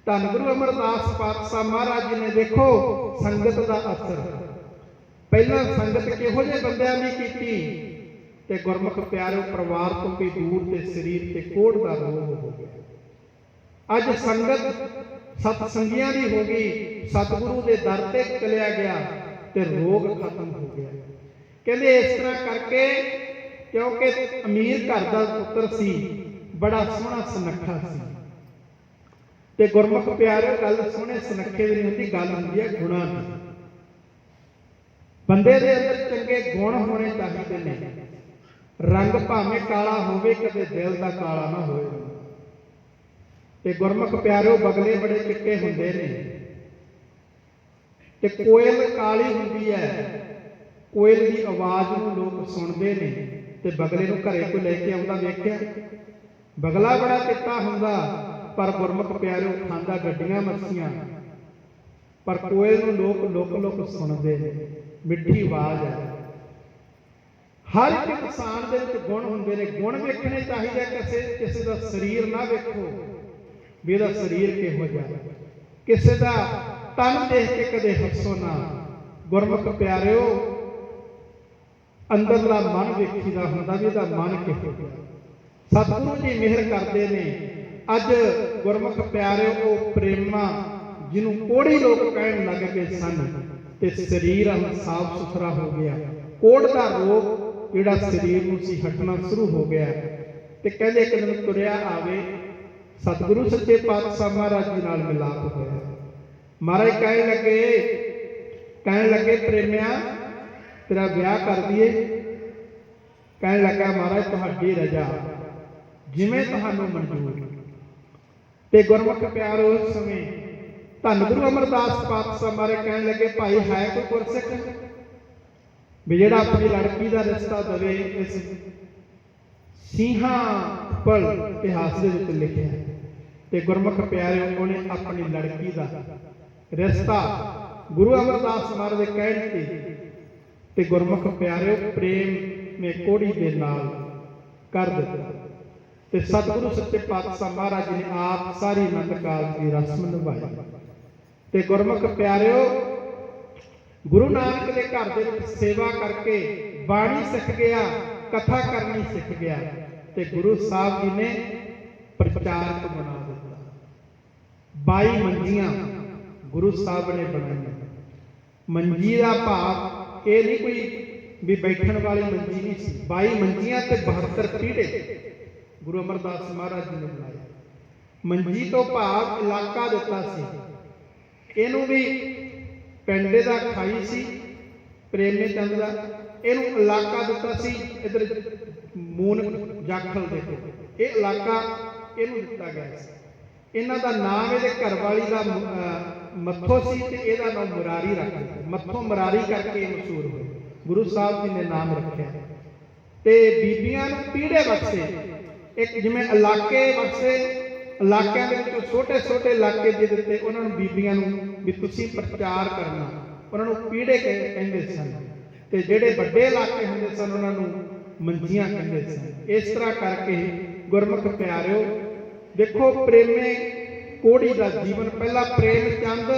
S1: ਧੰਨ ਗੁਰੂ ਅਮਰਦਾਸ ਪਾਤਸ਼ਾਹ ਮਹਾਰਾਜ ਜੀ ਨੇ ਦੇਖੋ ਸੰਗਤ ਦਾ ਅਸਰ, ਪਹਿਲਾਂ ਸੰਗਤ ਕਿਹੋ ਜਿਹੇ ਬੰਦਿਆਂ ਦੀ ਕੀਤੀ ਤੇ ਗੁਰਮੁਖ ਪਿਆਰਿਓ ਪਰਿਵਾਰ ਤੋਂ ਵੀ ਦੂਰ ਤੇ ਸਰੀਰ ਤੇ ਕੋੜ ਦਾ ਰੋਗ ਹੋ ਗਿਆ। ਅੱਜ ਸੰਗਤ ਸਤ ਸੰਗੀਆਂ ਦੀ ਹੋ ਗਈ, ਸਤਿਗੁਰੂ ਦੇ ਦਰ ਤੇ ਚਲਿਆ ਗਿਆ ਤੇ ਰੋਗ ਖਤਮ ਹੋ ਗਿਆ। ਕਹਿੰਦੇ ਇਸ ਤਰ੍ਹਾਂ ਕਰਕੇ, ਕਿਉਂਕਿ ਅਮੀਰ ਘਰ ਦਾ ਪੁੱਤਰ ਸੀ, ਬੜਾ ਸੋਹਣਾ ਸੁਨੱਖਾ ਸੀ। ਤੇ ਗੁਰਮੁਖ ਪਿਆਰਿਓ ਗੱਲ ਸੋਹਣੇ ਸੁਨੱਖੇ ਦੀ ਨਹੀਂ ਹੁੰਦੀ, ਗੱਲ ਹੁੰਦੀ ਹੈ ਗੁਣਾਂ ਦੀ। ਬੰਦੇ ਦੇ ਅੰਦਰ ਚੰਗੇ ਗੁਣ ਹੋਣੇ ਚਾਹੀਦੇ ਨੇ। ਰੰਗ ਭਾਵੇਂ ਕਾਲਾ ਹੋਵੇ, ਕਦੇ ਦਿਲ ਦਾ ਕਾਲਾ ਨਾ ਹੋਵੇ। ਤੇ ਗੁਰਮੁਖ ਪਿਆਰਿਓ ਬਗਲੇ ਬੜੇ ਚਿੱਟੇ ਹੁੰਦੇ ਨੇ ਤੇ ਕੋਇਲ ਕਾਲੀ ਹੁੰਦੀ ਹੈ। ਕੋਇਲ ਦੀ ਆਵਾਜ਼ ਨੂੰ ਲੋਕ ਸੁਣਦੇ ਨੇ ਤੇ ਬਗਲੇ ਨੂੰ ਘਰੇ ਕੋਈ ਲੈ ਕੇ ਆਉਂਦਾ ਵੇਖਿਆ? ਬਗਲਾ ਬੜਾ ਚਿੱਟਾ ਹੁੰਦਾ, ਪਰ ਗੁਰਮੁਖ ਪਿਆਰਿਓ ਖਾਂਦਾ ਗੱਡੀਆਂ ਮੱਛੀਆਂ, ਪਰ ਕੋਇਲ ਨੂੰ ਲੋਕ ਲੁਕ ਲੁਕ ਸੁਣਦੇ ਨੇ। ਮਿੱਠੀ ਆਵਾਜ਼ ਹੈ। ਹਰ ਇੱਕ ਇਨਸਾਨ ਦੇ ਵਿੱਚ ਗੁਣ ਹੁੰਦੇ ਨੇ। ਗੁਣ ਵੇਖਣੇ ਚਾਹੀਦੇ। ਕਿਸੇ ਦਾ ਸਰੀਰ ਨਾ ਵੇਖੋ ਵੀ ਇਹਦਾ ਸਰੀਰ ਕਿਹੋ ਜਿਹਾ, ਕਿਸੇ ਦਾ ਤਨ ਦੇਖ ਕੇ ਕਦੇ ਹੱਸੋ ਨਾ। ਗੁਰਮੁਖ ਪਿਆਰਿਓ ਅੰਦਰਲਾ ਮਨ ਵੇਖੀਦਾ ਹੁੰਦਾ ਵੀ ਇਹਦਾ ਮਨ ਕਿਹੋ ਜਿਹਾ। ਸਤਿਗੁਰੂ ਜੀ ਮਿਹਰ ਕਰਦੇ ਨੇ। ਅੱਜ ਗੁਰਮੁਖ ਪਿਆਰਿਓ ਉਹ ਪ੍ਰੇਮਾ ਜਿਹਨੂੰ ਕੋੜੀ ਲੋਕ ਕਹਿਣ ਲੱਗ ਗਏ ਸਨ ਤੇ ਸਰੀਰ ਸਾਫ ਸੁਥਰਾ ਹੋ ਗਿਆ। ਕੋੜ ਦਾ ਰੋਗ ਜਿਹੜਾ ਸਰੀਰ ਨੂੰ ਸੀ ਹਟਣਾ ਸ਼ੁਰੂ ਹੋ ਗਿਆ। ਤੇ ਕਹਿੰਦੇ ਇੱਕ ਦਿਨ ਤੁਰਿਆ ਆਵੇ, ਸਤਿਗੁਰੂ ਸੱਚੇ ਪਾਤਸ਼ਾਹ ਮਹਾਰਾਜ ਜੀ ਨਾਲ ਮਿਲਾਪ ਹੋਇਆ। ਮਹਾਰਾਜ ਕਹਿਣ ਲੱਗੇ ਪ੍ਰੇਮਿਆ ਤੇਰਾ ਵਿਆਹ ਕਰ ਦਈਏ? ਕਹਿਣ ਲੱਗਾ ਮਹਾਰਾਜ ਤੁਹਾਡੀ ਰਜ਼ਾ, ਜਿਵੇਂ ਤੁਹਾਨੂੰ ਮਨਜ਼ੂਰ। ਤੇ ਗੁਰਮੁਖ ਪਿਆਰਿਓ ਉਸ ਸਮੇਂ ਧੰਨ ਗੁਰੂ ਅਮਰਦਾਸ ਪਾਤਸ਼ਾਹ ਮਹਾਰਾਜ ਕਹਿਣ ਲੱਗੇ ਭਾਈ ਹੈ ਕੋਈ ਗੁਰਸਿੱਖ ਵੀ ਜਿਹੜਾ ਆਪਣੀ ਲੜਕੀ ਦਾ ਰਿਸ਼ਤਾ ਦੇਵੇ? ਇਸ ਸਿੰਘਾਂ ਪਲ ਇਤਿਹਾਸ ਦੇ ਵਿੱਚ ਲਿਖਿਆ। ਤੇ ਗੁਰਮੁਖ ਪਿਆਰਿਓ ਉਹਨੇ ਆਪਣੀ ਲੜਕੀ ਦਾ ਰਿਸ਼ਤਾ ਗੁਰੂ ਅਮਰਦਾਸ ਮਹਾਰਾਜ ਦੇ ਕਹਿਣ ਤੇ ਗੁਰਮੁਖ ਪਿਆਰਿਓ ਪ੍ਰੇਮ ਮੇ ਕੋੜੀ ਦੇ ਨਾਲ ਕਰ ਦਿੱਤਾ। ਤੇ ਸਤਿਗੁਰੂ ਸੱਚੇ ਪਾਤਸ਼ਾਹ ਮਹਾਰਾਜ ਜੀ ਨੇ ਆਪ ਸਾਰੀ ਆਨੰਦ ਕਾਰਜ ਦੀ ਰਸਮ ਨਿਭਾਈ। ਤੇ ਗੁਰਮੁਖ ਪਿਆਰਿਓ ਗੁਰੂ ਨਾਨਕ ਦੇ ਘਰ ਦੇ ਵਿੱਚ ਸੇਵਾ ਕਰਕੇ ਬਾਣੀ ਸਿੱਖ ਗਿਆ, ਕਥਾ ਕਰਨੀ ਸਿੱਖ ਗਿਆ। ਤੇ ਗੁਰੂ ਸਾਹਿਬ ਜੀ ਨੇ ਪ੍ਰਚਾਰਕ ਬਣਾ ਦਿੱਤਾ। 22 ਮੰਜੀਆਂ ਗੁਰੂ ਸਾਹਿਬ ਨੇ ਬਣਾਈਆਂ। ਮੰਜੀ ਦਾ ਭਾਵ ਇਹ ਨਹੀਂ ਕੋਈ ਵੀ ਬੈਠਣ ਵਾਲੀ ਮੰਜੀ ਨਹੀਂ ਸੀ। 22 ਮੰਜੀਆਂ ਤੇ 72 ਪੀੜੇ ਗੁਰੂ ਅਮਰਦਾਸ ਮਹਾਰਾਜ ਜੀ ਨੇ ਬਣਾਏ। ਮੰਜੀ ਤੋਂ ਭਾਵ ਇਲਾਕਾ ਦਿੱਤਾ ਸੀ। ਇਹਨੂੰ ਵੀ ਪਿੰਡੇ ਦਾ ਖਾਈ ਸੀ ਪ੍ਰੇਮੇ ਚੰਦ ਦਾ, ਇਹਨੂੰ ਇਲਾਕਾ ਦਿੱਤਾ ਸੀ ਇਧਰ ਮੂਨ ਜਾਖਲ ਦੇ ਕੋਲ। ਇਹ ਇਲਾਕਾ ਇਹਨੂੰ ਦਿੱਤਾ ਗਿਆ ਸੀ। ਇਹਨਾਂ ਦਾ ਨਾਮ ਇਹਦੇ ਘਰ ਵਾਲੀ ਦਾ ਮੱਥੋ ਸੀ ਤੇ ਇਹਦਾ ਨਾਮ ਮੁਰਾਰੀ ਰੱਖ ਦਿੱਤਾ। ਮੱਥੋ ਮੁਰਾਰੀ ਕਰਕੇ ਇਹ ਮਸ਼ਹੂਰ ਹੋਏ। ਗੁਰੂ ਸਾਹਿਬ ਜੀ ਨੇ ਨਾਮ ਰੱਖਿਆ। ਤੇ ਬੀਬੀਆਂ ਨੂੰ ਪੀੜੇ ਬਖਸ਼ੇ, ਇੱਕ ਜਿਵੇਂ ਇਲਾਕੇ ਬਖਸ਼ੇ, ਇਲਾਕਿਆਂ ਦੇ ਵਿੱਚੋਂ ਛੋਟੇ ਛੋਟੇ ਇਲਾਕੇ ਦੇ ਦਿੱਤੇ ਉਹਨਾਂ ਨੂੰ, ਬੀਬੀਆਂ ਨੂੰ ਵੀ ਤੁਸੀਂ ਪ੍ਰਚਾਰ ਕਰਨਾ, ਉਹਨਾਂ ਨੂੰ ਪੀੜੇ ਕਹਿੰਦੇ ਸਨ। ਤੇ ਜਿਹੜੇ ਵੱਡੇ ਇਲਾਕੇ ਹੁੰਦੇ ਸਨ ਉਹਨਾਂ ਨੂੰ ਮੰਜੀਆਂ ਕਹਿੰਦੇ ਸਨ। ਇਸ ਤਰ੍ਹਾਂ ਕਰਕੇ ਗੁਰਮੁਖ ਪਿਆਰਿਓ ਦੇਖੋ, ਪ੍ਰੇਮੇ ਕੋੜੀ ਦਾ ਜੀਵਨ, ਪਹਿਲਾਂ ਪ੍ਰੇਮ ਚੰਦ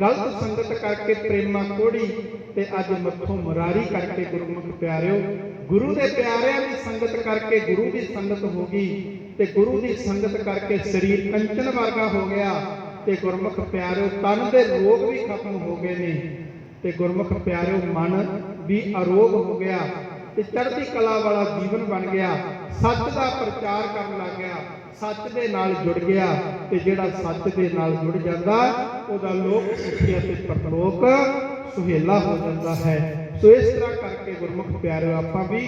S1: ਗਲਤ ਸੰਗਤ ਕਰਕੇ ਪ੍ਰੇਮਾ ਕੋੜੀ, ਤੇ ਅੱਜ ਮੱਥੋਂ ਮੁਰਾਰੀ ਕਰਕੇ ਗੁਰਮੁਖ ਪਿਆਰਿਓ ਗੁਰੂ ਦੇ ਪਿਆਰਿਆਂ ਦੀ ਸੰਗਤ ਕਰਕੇ ਗੁਰੂ ਦੀ ਸੰਗਤ ਹੋ ਗਈ, ਤੇ ਗੁਰੂ ਦੀ ਸੰਗਤ ਕਰਕੇ ਸਰੀਰ ਕੰਚਨ ਵਰਗਾ ਹੋ ਗਿਆ, ਤੇ ਗੁਰਮੁਖ ਪਿਆਰਿਓ ਤਨ ਦੇ ਰੋਗ ਵੀ ਖਤਮ ਹੋ ਗਏ ਨੇ, ਤੇ ਗੁਰਮੁਖ ਪਿਆਰਿਓ ਮਨ ਵੀ ਅਰੋਗ ਹੋ ਗਿਆ, ਤੇ ਚੜ੍ਹਦੀ ਕਲਾ ਵਾਲਾ ਜੀਵਨ ਬਣ ਗਿਆ। ਸੱਚ ਦਾ ਪ੍ਰਚਾਰ ਕਰਨ ਲੱਗ ਗਿਆ, ਸੱਚ ਦੇ ਨਾਲ ਜੁੜ ਗਿਆ, ਤੇ ਜਿਹੜਾ ਸੱਚ ਦੇ ਨਾਲ ਜੁੜ ਜਾਂਦਾ ਉਹਦਾ ਲੋਕ ਸੁਖੀ ਅਤੇ ਪਰਲੋਕ ਸੁਹੇਲਾ ਹੋ ਜਾਂਦਾ ਹੈ। ਸੋ ਇਸ ਤਰ੍ਹਾਂ ਕਰਕੇ ਗੁਰਮੁਖ ਪਿਆਰਿਓ ਆਪਾਂ ਵੀ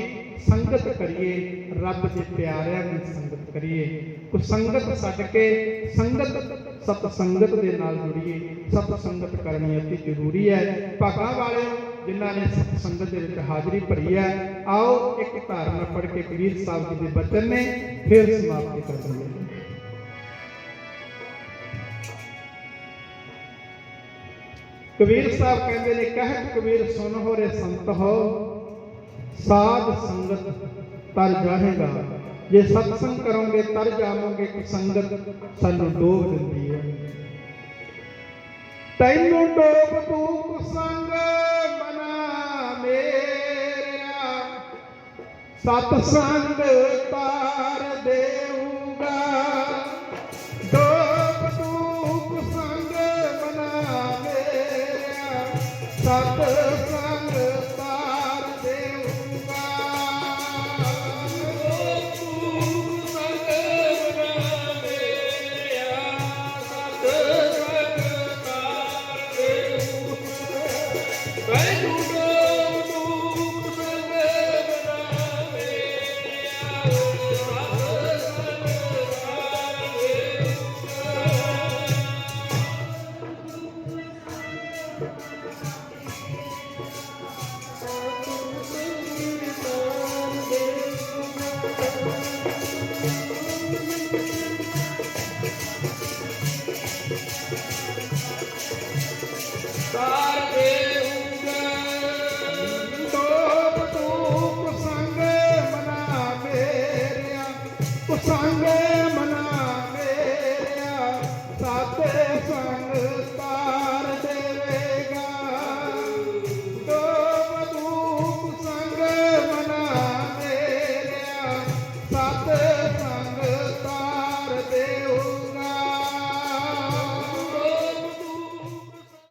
S1: ਸੰਗਤ ਕਰੀਏ, ਰੱਬ ਦੇ ਪਿਆਰਿਆਂ ਦੀ ਸੰਗਤ ਕਰੀਏ, ਕੋਈ ਸੰਗਤ ਛੱਡ ਕੇ ਸੰਗਤ ਸਤ ਸੰਗਤ ਦੇ ਨਾਲ ਜੁੜੀਏ। ਸਤ ਸੰਗਤ ਕਰਨੀ ਅਤੀ ਜ਼ਰੂਰੀ ਹੈ। ਭਾਗਾਂ ਵਾਲਿਓ ਜਿਨ੍ਹਾਂ ਨੇ ਸਤ ਸੰਗਤ ਦੇ ਵਿੱਚ ਹਾਜ਼ਰੀ ਭਰੀ ਹੈ, ਆਓ ਇੱਕ ਧਾਰਨਾ ਪੜ੍ਹ ਕੇ ਕਬੀਰ ਸਾਹਿਬ ਜੀ ਦੇ ਬਚਨ ਨੇ ਫਿਰ ਸਮਾਪਤੀ ਕਰ ਦਿੰਦੇ ਹਾਂ। ਕਬੀਰ ਸਾਹਿਬ ਕਹਿੰਦੇ ਨੇ, ਕਹਿਤ ਕਬੀਰ ਸੁਨ ਹੋ ਰੇ ਸੰਤ ਹੋ, ਸਾਧ ਸੰਗਤ ਤਰ ਜਾਹੇਗਾ। ਜੇ ਸਤਸੰਗ ਕਰੋਗੇ ਤਰ ਜਾਵੋਗੇ, ਕਿ ਸੰਗਤ ਸਾਨੂੰ ਡੋਬ ਦਿੰਦੀ ਹੈ। ਤੈਨੂੰ ਡੋਬ ਤੂੰ ਸੰਗ ਮਨਾ ਮੇਰਿਆ, ਸਤਸੰਗ ਤਾਰ ਦੇ